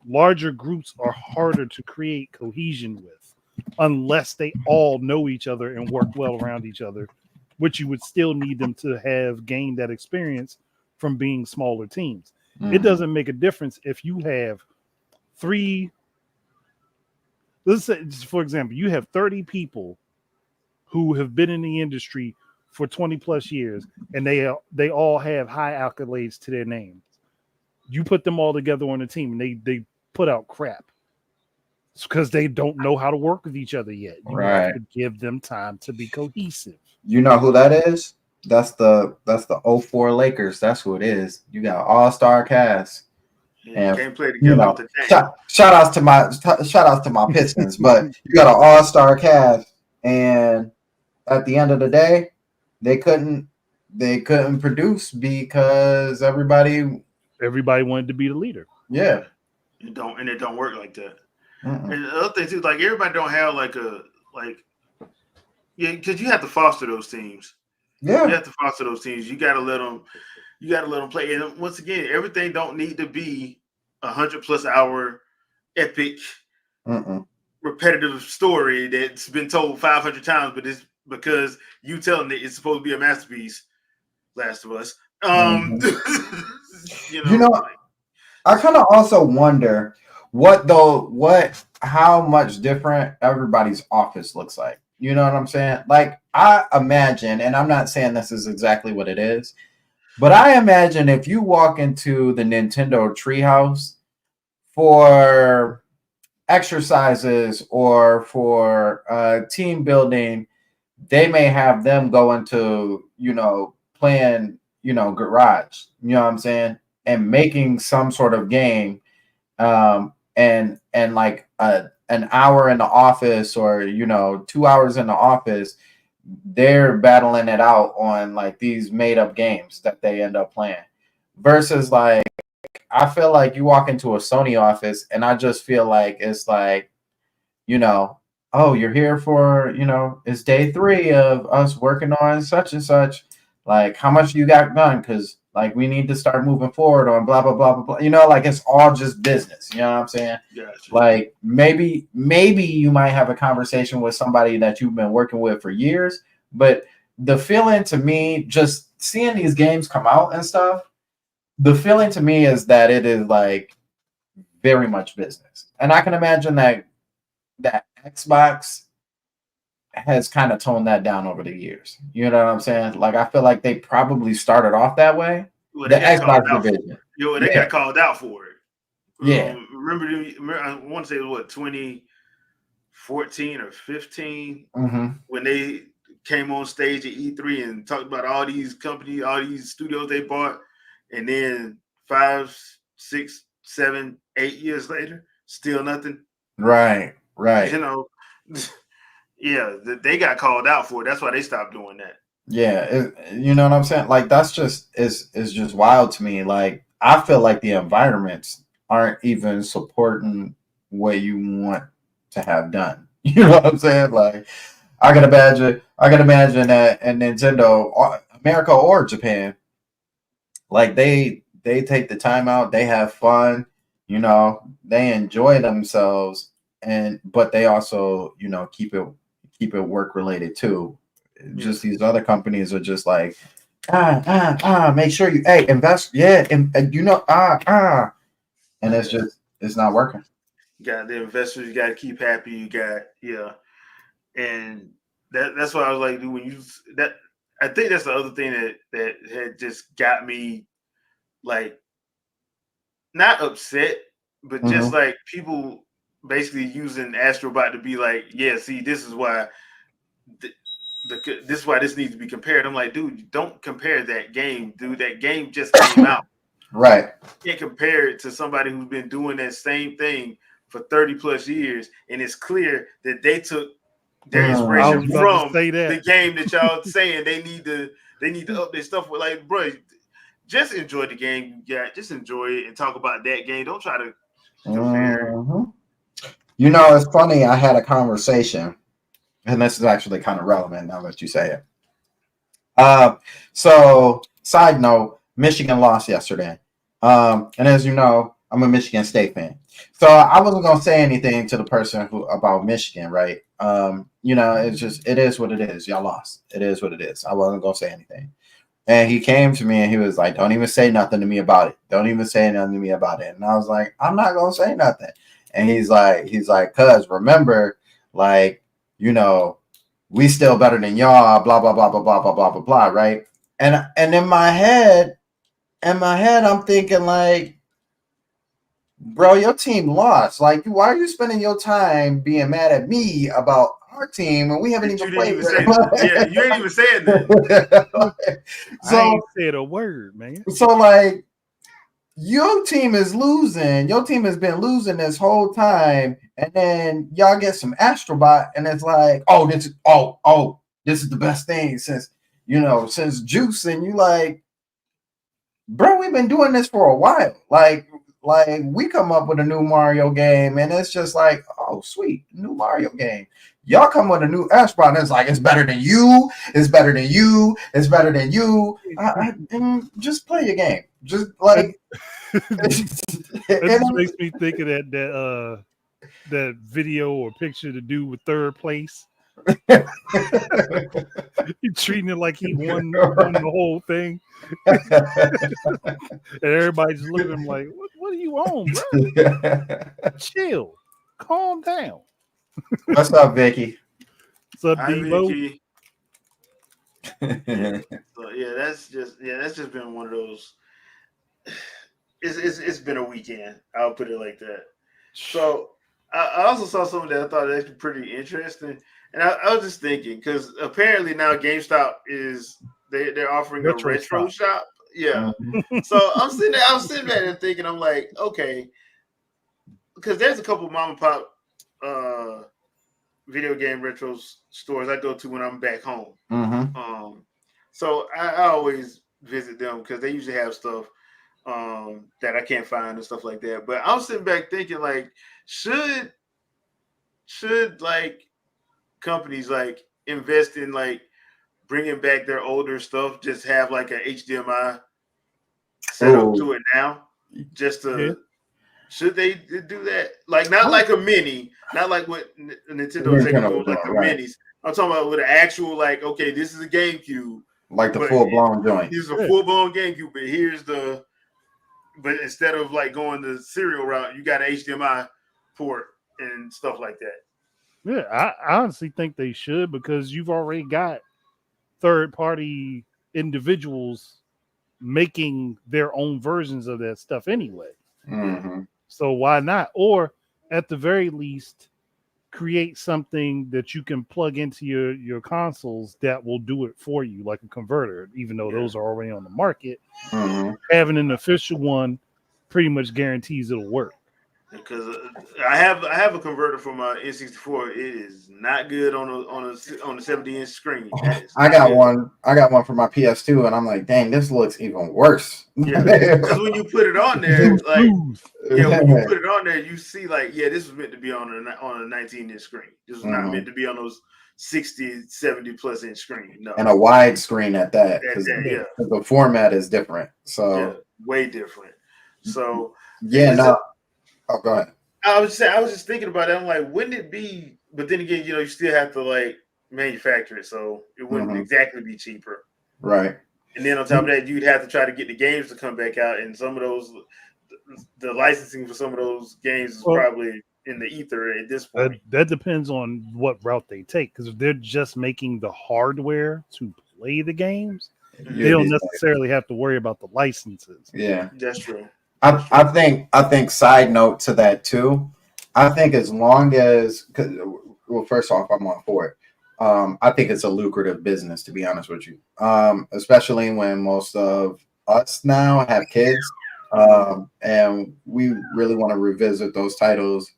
Larger groups are harder to create cohesion with unless they all know each other and work well around each other, which you would still need them to have gained that experience from being smaller teams. It doesn't make a difference if you have let's say, for example, you have 30 people who have been in the industry for 20 plus years, and they all have high accolades to their names. You put them all together on a team, and they put out crap. It's because they don't know how to work with each other yet. You have to give them time to be cohesive. You know who that is? That's the 04 Lakers. That's who it is. You got an all-star cast. And can't play together with the team. Shout outs to my Pistons, but you got an all-star cast, and at the end of the day, they couldn't produce because everybody wanted to be the leader. Yeah. It don't work like that. And the other thing too, like everybody don't have because you have to foster those teams. Yeah, you have to foster those teams. You gotta let them play. And once again, everything don't need to be 100+ hour epic repetitive story that's been told 500 times, but it's because you telling it it's supposed to be a masterpiece. Last of Us. You know, I kind of also wonder how much different everybody's office looks like. You know what I'm saying? Like, I imagine, and I'm not saying this is exactly what it is, but I imagine if you walk into the Nintendo treehouse for exercises or for team building, they may have them go into, playing, garage, you know what I'm saying? And making some sort of game, and like an hour in the office or 2 hours in the office, they're battling it out on like these made up games that they end up playing. Versus like I feel like you walk into a Sony office and I just feel like it's like, oh, you're here for, it's day 3 of us working on such and such. Like, how much you got done? Because like we need to start moving forward on blah blah blah blah blah. Like it's all just business. You know what I'm saying? Gotcha. Like maybe you might have a conversation with somebody that you've been working with for years, but the feeling to me, just seeing these games come out and stuff, the feeling to me is that it is like very much business. And I can imagine that Xbox has kind of toned that down over the years. You know what I'm saying? Like I feel like they probably started off that way. Well, the Xbox division. They got called out for it. Yeah. Remember, I want to say what 2014 or 15 when they came on stage at E3 and talked about all these companies, all these studios they bought, and then 5, 6, 7, 8 years later, still nothing. Right. Yeah, they got called out for it. That's why they stopped doing that. Yeah, you know what I'm saying? Like that's just is just wild to me. Like I feel like the environments aren't even supporting what you want to have done. You know what I'm saying? Like I can imagine that in Nintendo, America or Japan, like they take the time out, they have fun, they enjoy themselves, but they also keep it work related too. Just these other companies are just like make sure you invest, and it's not working. You got the investors, you got to keep happy. You got and that's why I was like, dude, I think that's the other thing that had just got me like not upset, but just like people basically using Astrobot to be like, yeah, see, this is why this is why this needs to be compared. I'm like, dude, don't compare that game, dude. That game just came out. Right. You can't compare it to somebody who's been doing that same thing for 30 plus years, and it's clear that they took their inspiration from the game that y'all saying they need to update stuff with. Like, bro, just enjoy the game you got. Just enjoy it and talk about that game. Don't try to compare. It's funny. I had a conversation, and this is actually kind of relevant now that you say it. So side note, Michigan lost yesterday. And as you know, I'm a Michigan State fan. So I wasn't going to say anything to the person about Michigan, right? It is what it is. Y'all lost. It is what it is. I wasn't going to say anything. And he came to me and he was like, don't even say nothing to me about it. Don't even say nothing to me about it. And I was like, I'm not going to say nothing. And he's like, cuz remember, like, we still better than y'all, blah, blah, blah, blah, blah, blah, blah, blah, blah, right? And in my head, I'm thinking like, bro, your team lost. Like, why are you spending your time being mad at me about our team and we haven't even played? Yeah, you ain't even saying that. So, I ain't said a word, man. So, like, your team is losing. Your team has been losing this whole time, and then y'all get some Astrobot, and it's like, this is the best thing since Juice, and you like, bro, we've been doing this for a while. Like we come up with a new Mario game, and it's just like, oh, sweet, new Mario game. Y'all come with a new Astrobot, and it's like, it's better than you. It's better than you. It's better than you. Just play your game. Just like it just makes me think of that video or picture to do with third place. He's treating it like he won the whole thing. And everybody's looking at him like, what are you on, bro? Chill. Calm down. What's up, Vicky? What's up, Devo? Vicky? So that's just been one of those. It's been a weekend. I'll put it like that. So I also saw something that I thought was actually pretty interesting, and I was just thinking because apparently now GameStop they're offering a retro shop. Yeah. So I'm sitting there and thinking, I'm like, okay, because there's a couple mom and pop video game retro stores I go to when I'm back home. Mm-hmm. So I always visit them because they usually have stuff that I can't find and stuff like that. But I was sitting back thinking, like, should like companies like invest in like bringing back their older stuff, just have like an HDMI set up to it now, just to should they do that? Like not like a mini, not like what Nintendo taking doing like the minis. I'm talking about with an actual like, okay, this is a GameCube, like the full blown joint. This is a full blown GameCube, but here's but instead of like going the serial route, you got an HDMI port and stuff like that. Yeah, I honestly think they should, because you've already got third party individuals making their own versions of that stuff anyway. Mm-hmm. So why not? Or at the very least, create something that you can plug into your consoles that will do it for you, like a converter, even though those are already on the market. Mm-hmm. Having an official one pretty much guarantees it'll work. Because I have a converter for my N64. It is not good on a 70-inch screen. I got one for my PS2, and I'm like, dang, this looks even worse. Yeah, because when you put it on there, like, when you put it on there, you see like, this was meant to be on a 19-inch screen. This was not meant to be on those 60, 70 plus inch screen. No, and a wide screen at that, because the format is different. So way different. So oh, go ahead. I was just thinking about it. I'm like, wouldn't it be? But then again, you still have to like manufacture it, so it wouldn't exactly be cheaper, right? And then on top of that, you'd have to try to get the games to come back out, and some of those, the licensing for some of those games is probably in the ether at this point. That depends on what route they take, because if they're just making the hardware to play the games, they don't necessarily have to worry about the licenses. Yeah, that's true. I think side note to that too. I think as long as, well, first off, I'm on for it. I think it's a lucrative business, to be honest with you. Especially when most of us now have kids, and we really want to revisit those titles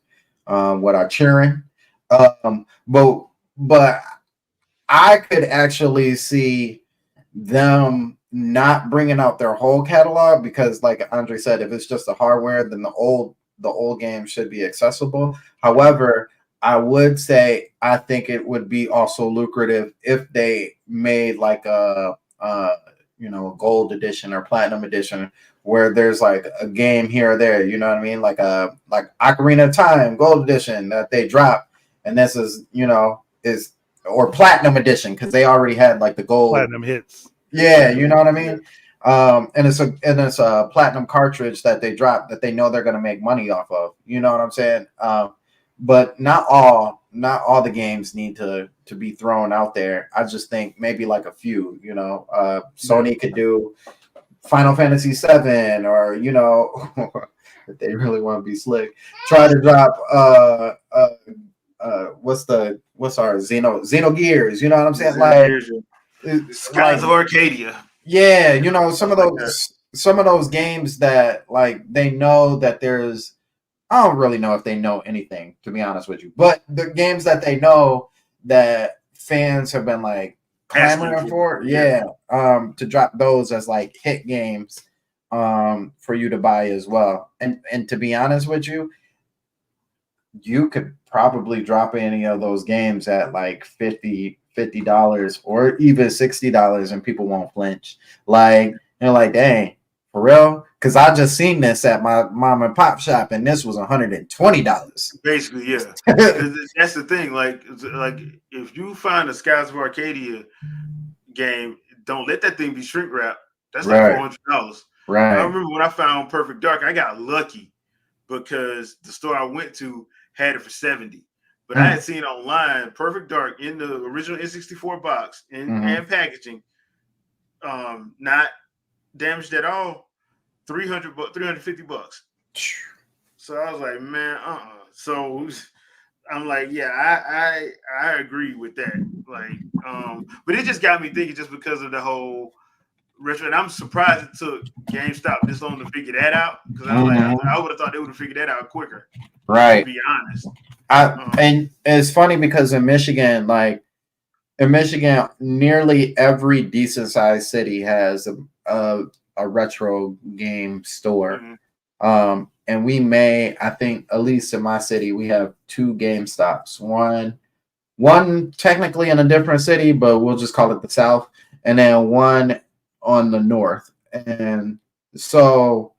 with our cheering. But I could actually see them not bringing out their whole catalog, because like Andre said, if it's just the hardware, then the old games should be accessible. However, I would say I think it would be also lucrative if they made like a gold edition or platinum edition, where there's like a game here or there, you know what I mean, like Ocarina of Time Gold Edition that they drop, and this is or platinum edition, because they already had like the gold platinum hits. Yeah, you know what I mean? And it's a platinum cartridge that they drop that they know they're gonna make money off of. You know what I'm saying? But not all the games need to be thrown out there. I just think maybe like a few, Sony could do Final Fantasy VII, or if they really want to be slick, try to drop what's our Xenogears, you know what I'm saying? Skies of Arcadia. Yeah, some of those games that like they know that there's, I don't really know if they know anything, to be honest with you, but the games that they know that fans have been like clamoring for, to drop those as like hit games for you to buy as well. And to be honest with you, you could probably drop any of those games at like $50 or even $60, and people won't flinch. Like, they're like, dang, for real? Because I just seen this at my mom and pop shop, and this was $120. Basically, yeah. That's the thing. Like if you find a Skies of Arcadia game, don't let that thing be shrink wrapped. That's like $400. Right. I remember when I found Perfect Dark, I got lucky because the store I went to had it for $70. But I had seen online Perfect Dark in the original N64 box and packaging, not damaged at all, $350. So I was like, man, So I'm like, yeah, I agree with that. Like, but it just got me thinking, just because of the whole retro, and I'm surprised it took GameStop this long to figure that out because I would have thought they would have figured that out quicker. Right. To be honest. And it's funny because in Michigan, nearly every decent sized city has a retro game store. Mm-hmm. And we I think at least in my city, we have 2 GameStops. One technically in a different city, but we'll just call it the South, and then one on the North. And so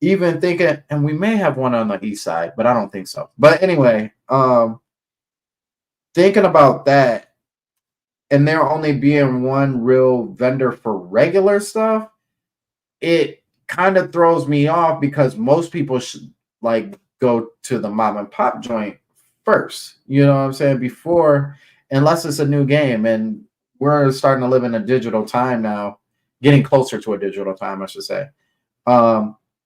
even thinking, and we may have one on the East side, but I don't think so. But anyway, thinking about that, and there only being one real vendor for regular stuff, it kind of throws me off because most people should go to the mom and pop joint first. You know what I'm saying? Before, unless it's a new game, and we're starting to live in a digital time now, getting closer to a digital time, I should say,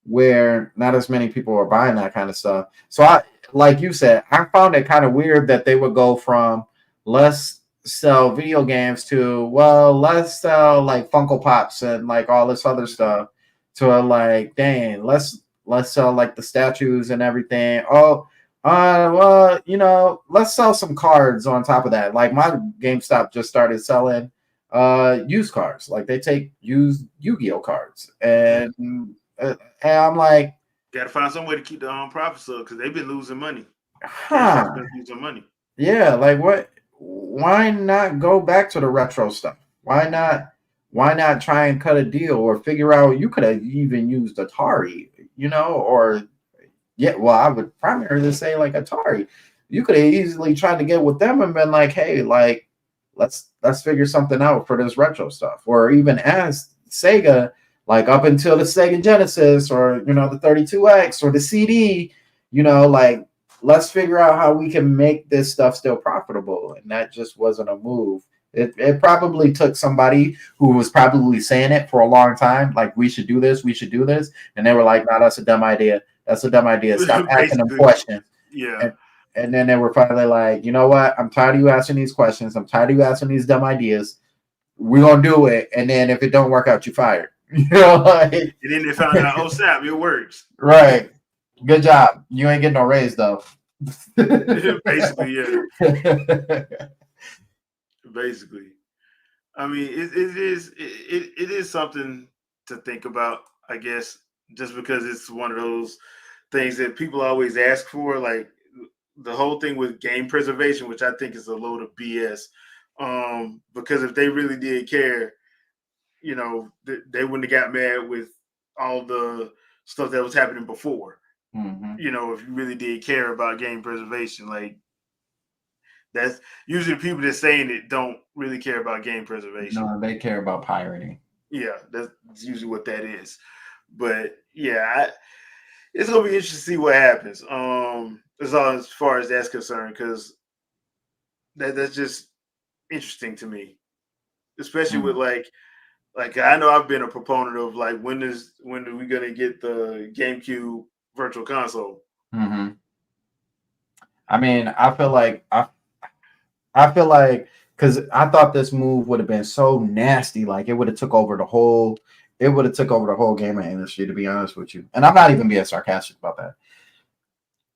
where not as many people are buying that kind of stuff. So I, like you said, I found it kind of weird that they would go from let's sell video games to, well, let's sell like Funko Pops and like all this other stuff, to like, dang, let's sell like the statues and everything. Oh, well, let's sell some cards on top of that. Like my GameStop just started selling used cards. Like they take used Yu-Gi-Oh cards, and I'm like, gotta find some way to keep the profits up because they've been losing money. Losing money. Yeah, like what? Why not go back to the retro stuff? Why not try and cut a deal or figure out? You could have even used Atari, or well, I would primarily say like Atari. You could have easily tried to get with them and been like, hey, like let's figure something out for this retro stuff, or even ask Sega, like up until the Sega Genesis or the 32X or the CD, like let's figure out how we can make this stuff still profitable. And that just wasn't a move. It probably took somebody who was probably saying it for a long time, like we should do this, and they were like, no, that's a dumb idea. That's a dumb idea. Stop asking them questions. Yeah. And then they were finally like, you know what? I'm tired of you asking these questions. I'm tired of you asking these dumb ideas. We're gonna do it. And then if it don't work out, you fired. And then they found out, oh snap, it works. Right. Good job. You ain't getting no raise though. Basically, yeah. Basically. I mean, it is something to think about, I guess, just because it's one of those things that people always ask for, like the whole thing with game preservation, which I think is a load of BS. Because if they really did care, they wouldn't have got mad with all the stuff that was happening before. Mm-hmm. If you really did care about game preservation, like that's usually people that saying it don't really care about game preservation. No, they care about pirating. Yeah, that's usually what that is. But yeah, it's gonna be interesting to see what happens. As far as that's concerned, because that's just interesting to me, especially with like I know I've been a proponent of like when are we gonna get the GameCube Virtual Console? Mm-hmm. I mean, I feel like because I thought this move would have been so nasty, like it would have took over the whole gaming industry, to be honest with you. And I'm not even being sarcastic about that.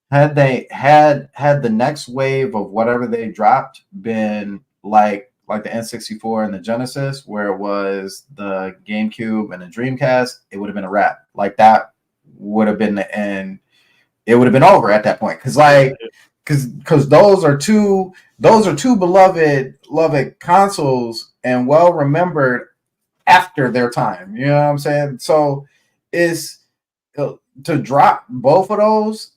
Had they had the next wave of whatever they dropped been like the N64 and the Genesis, where it was the GameCube and the Dreamcast, it would have been a wrap. Like that would have been the end. It would have been over at that point. Because those are two beloved consoles and well remembered after their time. You know what I'm saying? So it's to drop both of those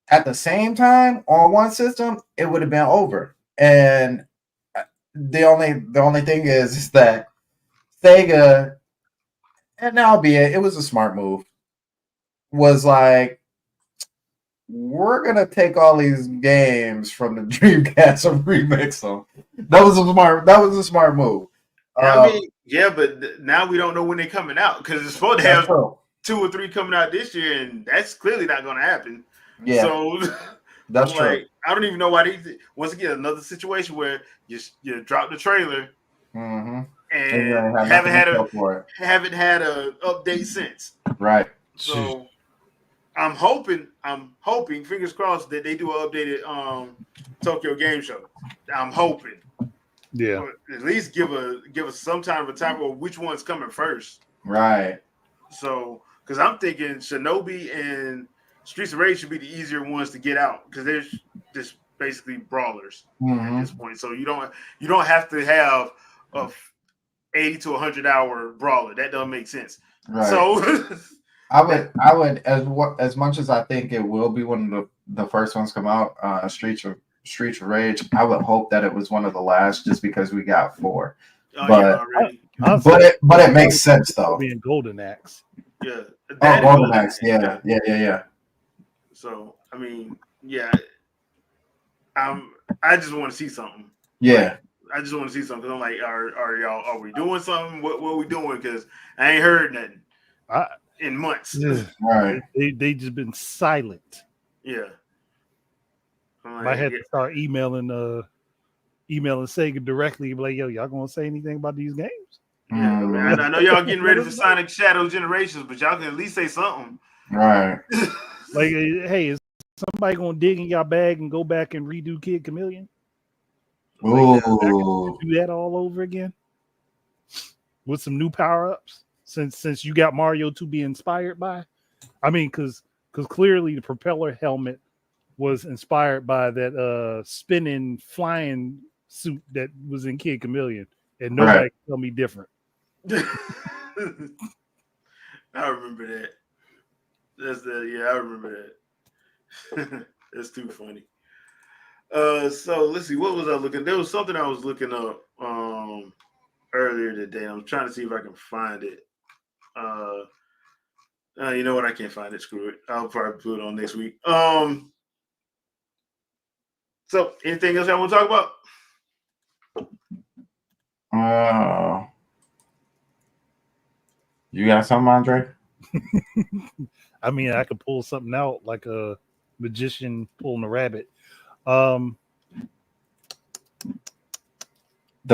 at the same time on one system, it would have been over. And the only thing is that Sega, and albeit it was a smart move, was like, we're gonna take all these games from the Dreamcast and remix them. That was a smart move. I mean, yeah, but now we don't know when they're coming out because it's supposed to have 2 or 3 coming out this year, and that's clearly not going to happen. Yeah, so that's true. I don't even know why they. Once again, another situation where you drop the trailer, mm-hmm. and haven't had a update since. Right. So I'm hoping, fingers crossed, that they do an updated Tokyo Game Show. I'm hoping. Yeah. Or at least give us some kind of a time of which one's coming first. Right. So, because I'm thinking Shinobi and Streets of Rage should be the easier ones to get out because they're just basically brawlers at this point. So you don't have to have a 80 to 100 hour brawler. That doesn't make sense. Right. So I would as much as I think it will be one of the first ones come out, Streets of Rage. I would hope that it was one of the last, just because we got 4. But it makes sense though. Being Golden Axe. Yeah. Golden Axe. Yeah. So I mean, yeah. I just want to see something. Yeah. I just want to see something. I'm like, are we doing something? What are we doing? Because I ain't heard nothing in months. Right. They just been silent. Yeah. I had to start emailing Sega directly, like, yo, y'all gonna say anything about these games? Yeah, man, I know y'all getting ready for Sonic Shadow Generations, but y'all can at least say something. Right. Like, hey, is somebody gonna dig in y'all bag and go back and redo Kid Chameleon? Ooh. Do that all over again with some new power-ups since you got Mario to be inspired by. I mean, because clearly the propeller helmet was inspired by that spinning flying suit that was in Kid Chameleon, and nobody can tell me different. I remember that. I remember that. That's too funny. So let's see, what was I looking? There was something I was looking up earlier today. I'm trying to see if I can find it. You know what? I can't find it. Screw it. I'll probably put it on next week. So anything else I want to talk about? You got something, Andre? I mean, I could pull something out like a magician pulling a rabbit. The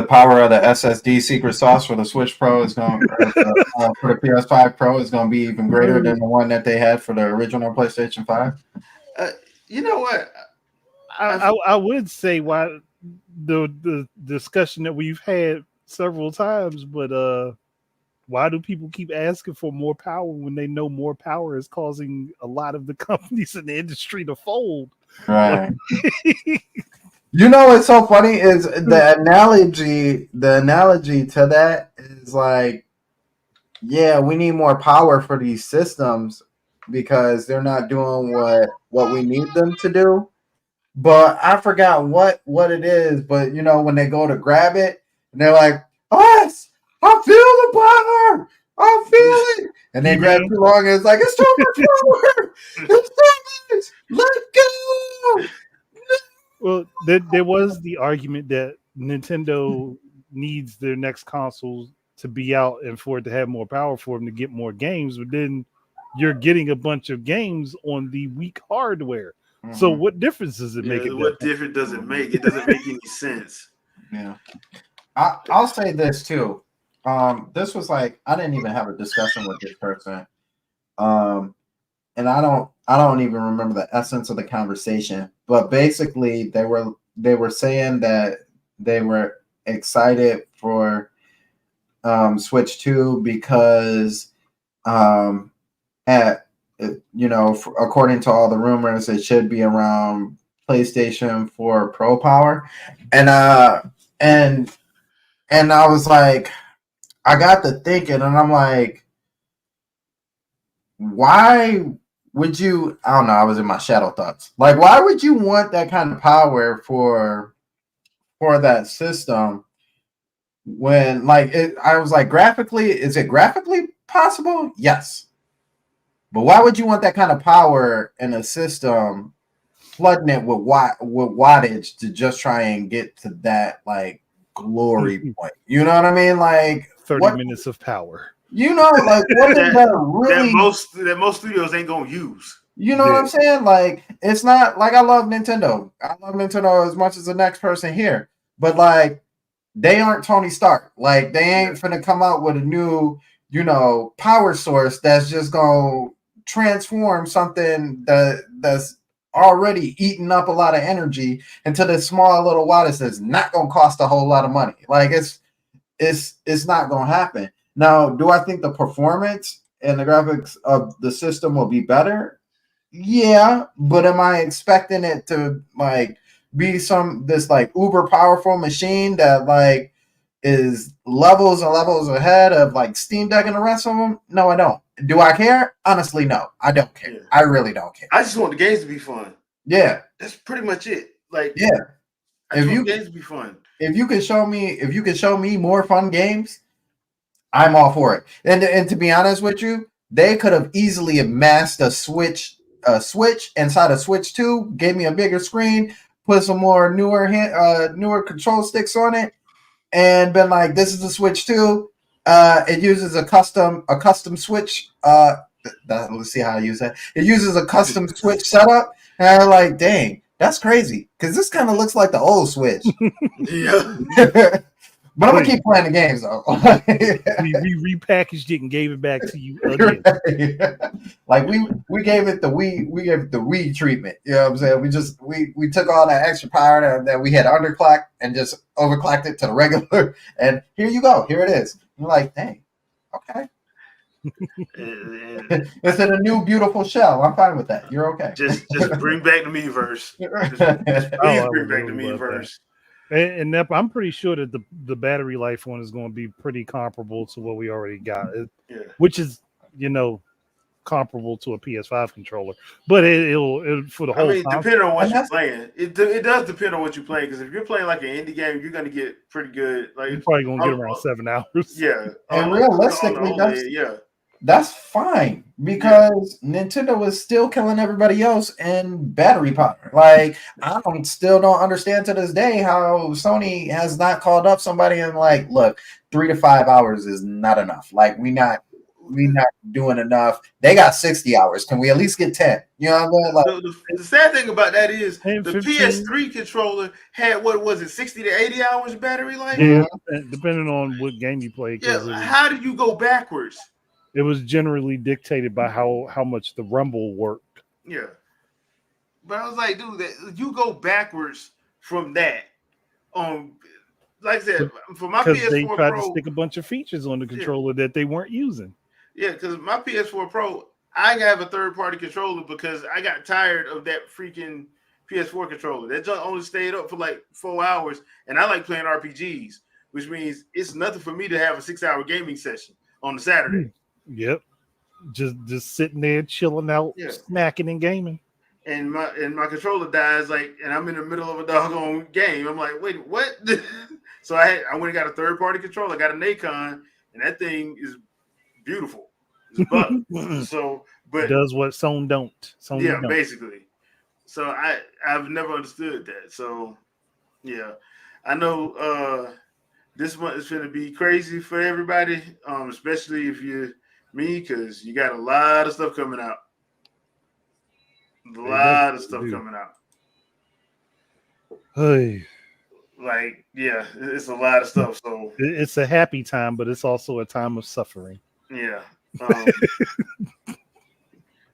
power of the SSD secret sauce for the Switch Pro is going for the PS5 Pro is going to be even greater than the one that they had for the original PlayStation 5. You know what? I would say why the discussion that we've had several times, but why do people keep asking for more power when they know more power is causing a lot of the companies in the industry to fold? Right. You know what's so funny is the analogy to that is like, yeah, we need more power for these systems because they're not doing what we need them to do. But I forgot what it is. But you know, when they go to grab it, and they're like, I feel the power. I feel it. And they grab too long, and it's like, it's too much power. It's too much. Let go. Well, there was the argument that Nintendo needs their next consoles to be out and for it to have more power for them to get more games, but then you're getting a bunch of games on the weak hardware. Mm-hmm. So what difference does it make? What difference does it make? It doesn't make any sense. Yeah. I'll say this too. This was like, I didn't even have a discussion with this person. And I don't even remember the essence of the conversation, but basically they were saying that they were excited for Switch 2 because according to all the rumors, it should be around PlayStation 4 Pro power. And I was like, I got to thinking, and I'm like, why would you? I don't know. I was in my shadow thoughts. Like, why would you want that kind of power for that system when, like, I was like, graphically, is it graphically possible? Yes. But why would you want that kind of power in a system, flooding it with wattage to just try and get to that, like, glory point? You know what I mean? Like 30 minutes of power. You know, like, what is that really? That most studios ain't gonna use. You know what I'm saying? Like, it's not like I love Nintendo. I love Nintendo as much as the next person here. But like, they aren't Tony Stark. Like they ain't finna come out with a new, power source that's just gonna transform something that's already eating up a lot of energy into this small little wattage that's not gonna cost a whole lot of money. Like it's not gonna happen. Now, do I think the performance and the graphics of the system will be better? Yeah, but am I expecting it to like be this like uber powerful machine that like is levels and levels ahead of like Steam Deck and the rest of them? No, I don't. Do I care? Honestly, no, I don't care. Yeah. I really don't care. I just want the games to be fun. Yeah, that's pretty much it. Like, yeah, I just want the games to be fun. If you could show me more fun games, I'm all for it. And to be honest with you, they could have easily amassed a Switch inside a Switch 2, gave me a bigger screen, put some more newer control sticks on it, and been like, this is the Switch 2. It uses a custom Switch. Let's see how I use that. It uses a custom Switch setup, and I'm like, dang, that's crazy because this kind of looks like the old Switch. Yeah. But I'm gonna keep playing the games though. we repackaged it and gave it back to you again. Like we gave it the Wii treatment. You know what I'm saying? We took all that extra power that we had underclocked and just overclocked it to the regular. And here you go. Here it is. You're like, dang, okay. It's in a new beautiful shell. I'm fine with that. You're okay. Just bring back the Miiverse. Please bring back the Miiverse. And I'm pretty sure that the battery life one is going to be pretty comparable to what we already got, which is comparable to a PS5 controller. But it'll for the whole. Depending on what you're playing, it does depend on what you're playing. Because if you're playing like an indie game, you're going to get pretty good. Like you're probably going to get around 7 hours. Yeah, and realistically, that's fine because Nintendo is still killing everybody else in battery power. Like I still don't understand to this day how Sony has not called up somebody and like, look, 3 to 5 hours is not enough. Like we not doing enough. They got 60 hours. Can we at least get 10? You know what I mean? Like, the sad thing about that is the PS3 controller had 60 to 80 hours battery life? Yeah, depending on what game you play. Yeah, how do you go backwards? It was generally dictated by how much the rumble worked. Yeah. But I was like, dude, you go backwards from that. Like I said, for my PS4 Pro, they tried to stick a bunch of features on the controller that they weren't using. Yeah, because my PS4 Pro, I have a third-party controller because I got tired of that freaking PS4 controller. That just only stayed up for like 4 hours, and I like playing RPGs, which means it's nothing for me to have a 6-hour gaming session on a Saturday. Yep, just sitting there chilling out, snacking and gaming. And my controller dies and I'm in the middle of a doggone game. I'm like, wait, what? So I went and got a third party controller. I got a Nacon, and that thing is beautiful. It's bug. So, but does what Sony don't. Sony don't. Basically. So I've never understood that. So yeah, I know this month is going to be crazy for everybody, especially if you're me, because you got a lot of stuff coming out. Coming out. Hey. It's a lot of stuff. So it's a happy time, but it's also a time of suffering. Yeah.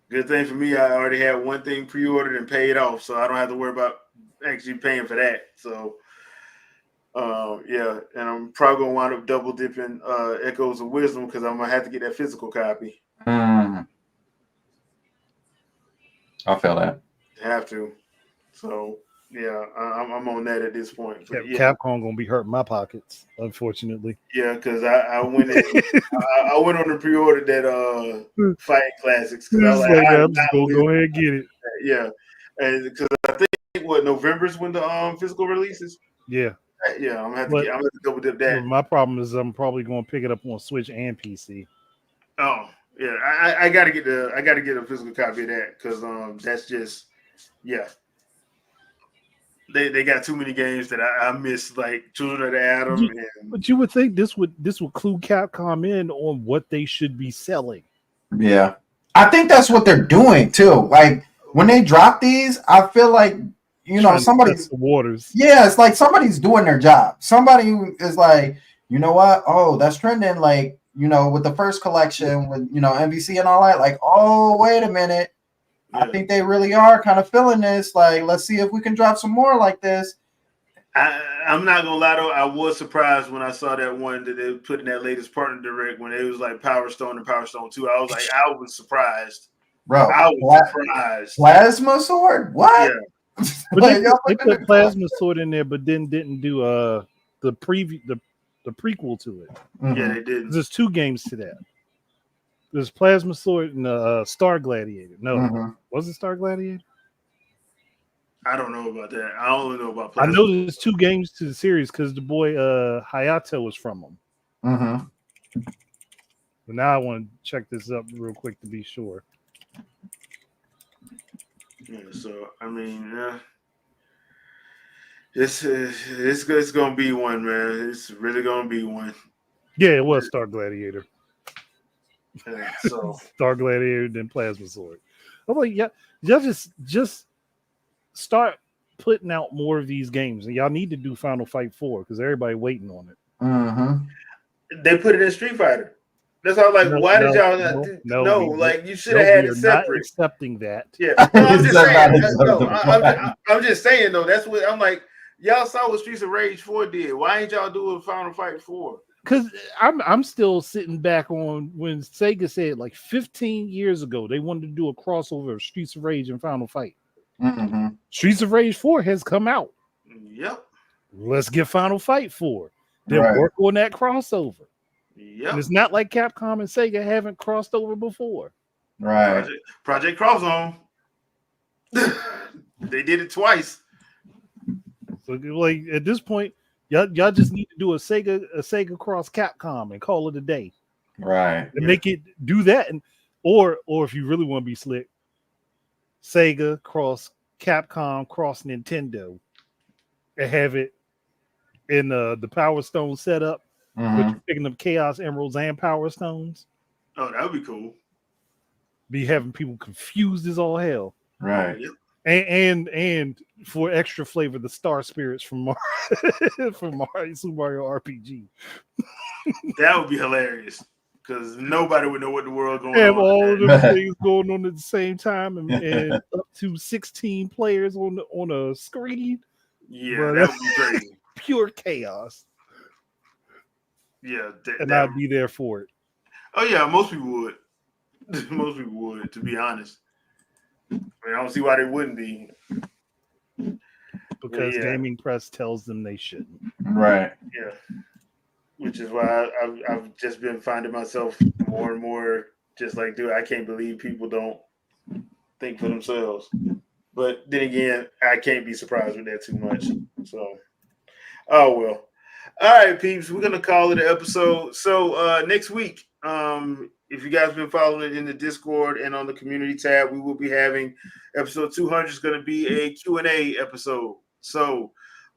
Good thing for me, I already had one thing pre-ordered and paid off, so I don't have to worry about actually paying for that. So and I'm probably gonna wind up double dipping Echoes of Wisdom because I'm gonna have to get that physical copy. I feel that. Have to. So yeah, I'm on that at this point. But Capcom gonna be hurting my pockets, unfortunately. Yeah, because I went in, I went on and pre-ordered that Fighting Classics. I was like, I'm just gonna go ahead and get it. Yeah, and because I think November's when the physical releases. Yeah. Yeah, I'm gonna have to double dip that. My problem is I'm probably gonna pick it up on Switch and PC. Oh yeah, I gotta get a physical copy of that because that's just They got too many games that I missed, like Children of the Atom. But you would think this would clue Capcom in on what they should be selling. Yeah, I think that's what they're doing too. Like when they drop these, I feel like you know, somebody's the waters. Yeah, it's like somebody's doing their job. Somebody is like, you know what? Oh, that's trending. Like, you know, with the first collection with MVC and all that. Like, oh, wait a minute. Yeah. I think they really are kind of feeling this. Like, let's see if we can drop some more like this. I'm not gonna lie though, I was surprised when I saw that one that they put in that latest partner direct when it was like Power Stone and Power Stone 2. I was surprised. Bro, I was surprised. Plasma sword? What? Yeah. But they put Plasma Sword in there, but then didn't do the preview the prequel to it. Mhm. Yeah, they did. There's 2 games to that. There's Plasma Sword and Star Gladiator. No, Mhm. was it Star Gladiator? I don't know about that. I only know about I Plasma. know there's 2 games to the series because the boy Hayato was from them. Mhm. But now I want to check this up real quick to be sure. Yeah, so I mean, it's gonna be one, man. It's really gonna be one. Yeah, it was Star Gladiator. So Star Gladiator, then Plasma Sword. I'm like, yeah, y'all just start putting out more of these games, and y'all need to do Final Fight 4 because everybody waiting on it. Mhm. they put it in Street Fighter. That's all. Like, why did y'all not do? No, like you should have had it separate. Not accepting that. Yeah, no, I'm just saying. No, acceptable. I'm just saying though. That's what I'm like. Y'all saw what Streets of Rage 4 did. Why ain't y'all doing Final Fight 4? Because I'm still sitting back on when Sega said like 15 years ago they wanted to do a crossover of Streets of Rage and Final Fight. Mhm. Streets of Rage 4 has come out. Yep. Let's get Final Fight 4. Then Right. work on that crossover. Yep. And it's not like Capcom and Sega haven't crossed over before. Right. Project Cross Zone. They did it twice. So like at this point, y'all just need to do a Sega cross Capcom and call it a day. Right. And make it do that, and or if you really want to be slick, Sega cross Capcom cross Nintendo and have it in the Power Stone setup, but Mhm. you're picking up Chaos Emeralds and Power Stones. Oh, that would be cool. Be having people confused as all hell. Right. Yep. And for extra flavor, the Star Spirits from Mario, Super Mario RPG. That would be hilarious because nobody would know what the world going Have on. all of with them that. things going on at the same time, and up to 16 players on a screen. Yeah, Bro, that would be crazy. Pure chaos. Yeah, And I'd be there for it. Oh yeah, most people would. Most people would, to be honest. I mean, I don't see why they wouldn't be. Because yeah. Gaming Press tells them they shouldn't. Right. Yeah. Which is why I've just been finding myself more and more just like, dude, I can't believe people don't think for themselves. But then again, I can't be surprised with that too much. So, oh well. All right, peeps, we're gonna call it an episode. So next week, if you guys been following it in the Discord and on the community tab, we will be having episode 200 is going to be a Q&A episode. So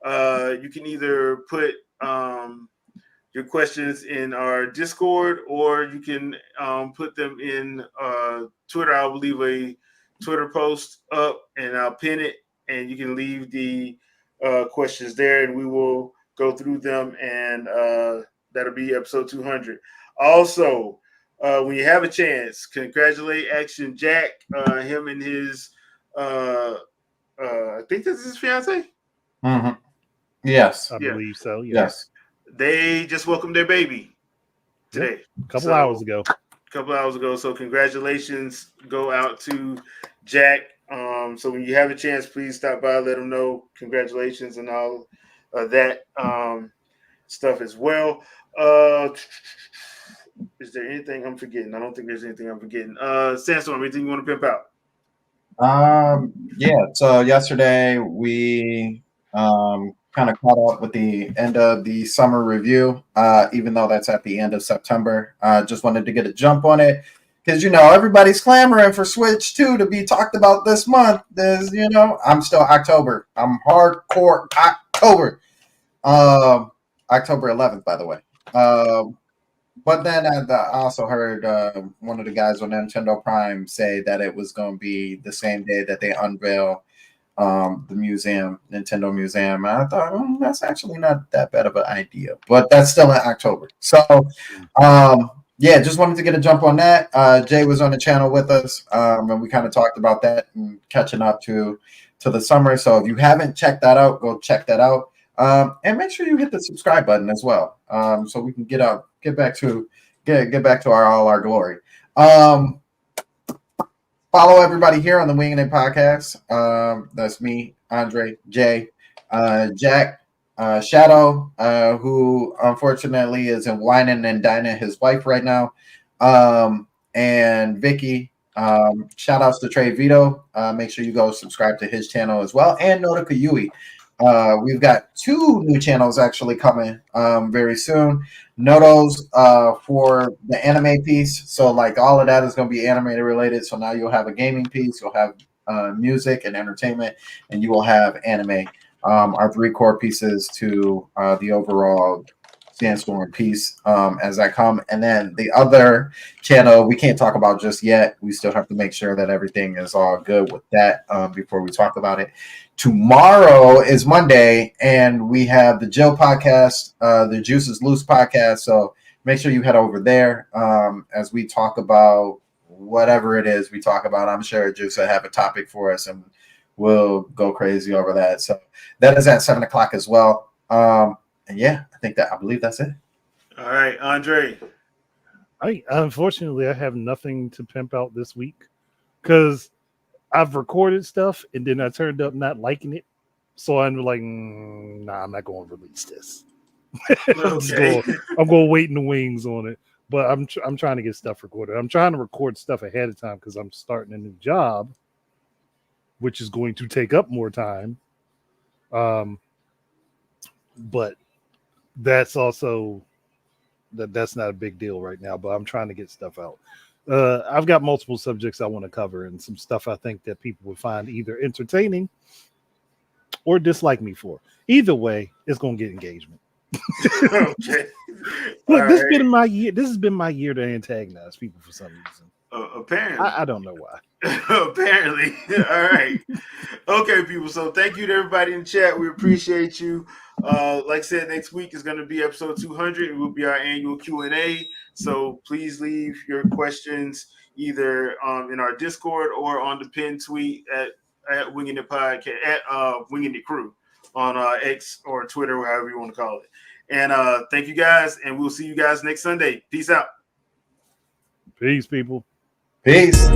you can either put your questions in our Discord, or you can put them in Twitter. I will leave a Twitter post up and I'll pin it, and you can leave the questions there, and we will go through them, and that'll be episode 200. Also, when you have a chance, congratulate Action Jack, him and his, I think this is his fiance. Mhm. Yes. I believe so. Yes. They just welcomed their baby today. A couple hours ago. So congratulations go out to Jack. So when you have a chance, please stop by, let him know congratulations and all that stuff as well. Is there anything I'm forgetting? I don't think there's anything I'm forgetting. Sandstorm, anything you want to pimp out? Yeah. So yesterday we kind of caught up with the end of the summer review, even though that's at the end of September. Just wanted to get a jump on it because everybody's clamoring for Switch 2 to be talked about this month. There's I'm still October. I'm hardcore October. October 11th, by the way. But then I also heard one of the guys on Nintendo Prime say that it was going to be the same day that they unveil the museum, Nintendo Museum. And I thought that's actually not that bad of an idea, but that's still in October. So, yeah, just wanted to get a jump on that. Jay was on the channel with us, and we kind of talked about that and catching up to the summer. So if you haven't checked that out, go check that out. And make sure you hit the subscribe button as well, so we can get back to all our glory. Follow everybody here on the Wingin podcast. That's me, Andre, Jay, Jack, Shadow, who unfortunately is in whining and dining his wife right now, and Vicky. Shout outs to Trey Vito. Make sure you go subscribe to his channel as well, and Noda Kayui. We've got 2 new channels actually coming very soon. Nodos for the anime piece. So like all of that is going to be animated related. So now you'll have a gaming piece, you'll have music and entertainment, and you will have anime. Our 3 core pieces to the overall Sandstorm piece as I come. And then the other channel we can't talk about just yet. We still have to make sure that everything is all good with that before we talk about it. Tomorrow is Monday, and we have the Jill podcast, the Juice is Loose podcast. So make sure you head over there as we talk about whatever it is we talk about. I'm sure Juice will have a topic for us, and we'll go crazy over that. So that is at 7:00 as well. And yeah, I believe that's it. All right, Andre. Unfortunately, I have nothing to pimp out this week because I've recorded stuff and then I turned up not liking it. So I'm like, nah, I'm not going to release this. Okay. I'm going to wait in the wings on it. But I'm trying to get stuff recorded. I'm trying to record stuff ahead of time because I'm starting a new job, which is going to take up more time. But that's also that's not a big deal right now, but I'm trying to get stuff out. I've got multiple subjects I want to cover and some stuff I think that people would find either entertaining or dislike me for. Either way, it's going to get engagement. Okay. Look, this has been my year. This has been my year to antagonize people for some reason. Apparently, I don't know why. Apparently. All right. Okay, people. So thank you to everybody in the chat. We appreciate you. Like I said, next week is going to be episode 200. It will be our annual Q&A. So please leave your questions either in our Discord or on the pinned tweet at Wingin the Podcast, at Wingin the Crew on X or Twitter, or however you want to call it. And thank you guys, and we'll see you guys next Sunday. Peace out. Peace, people. Peace.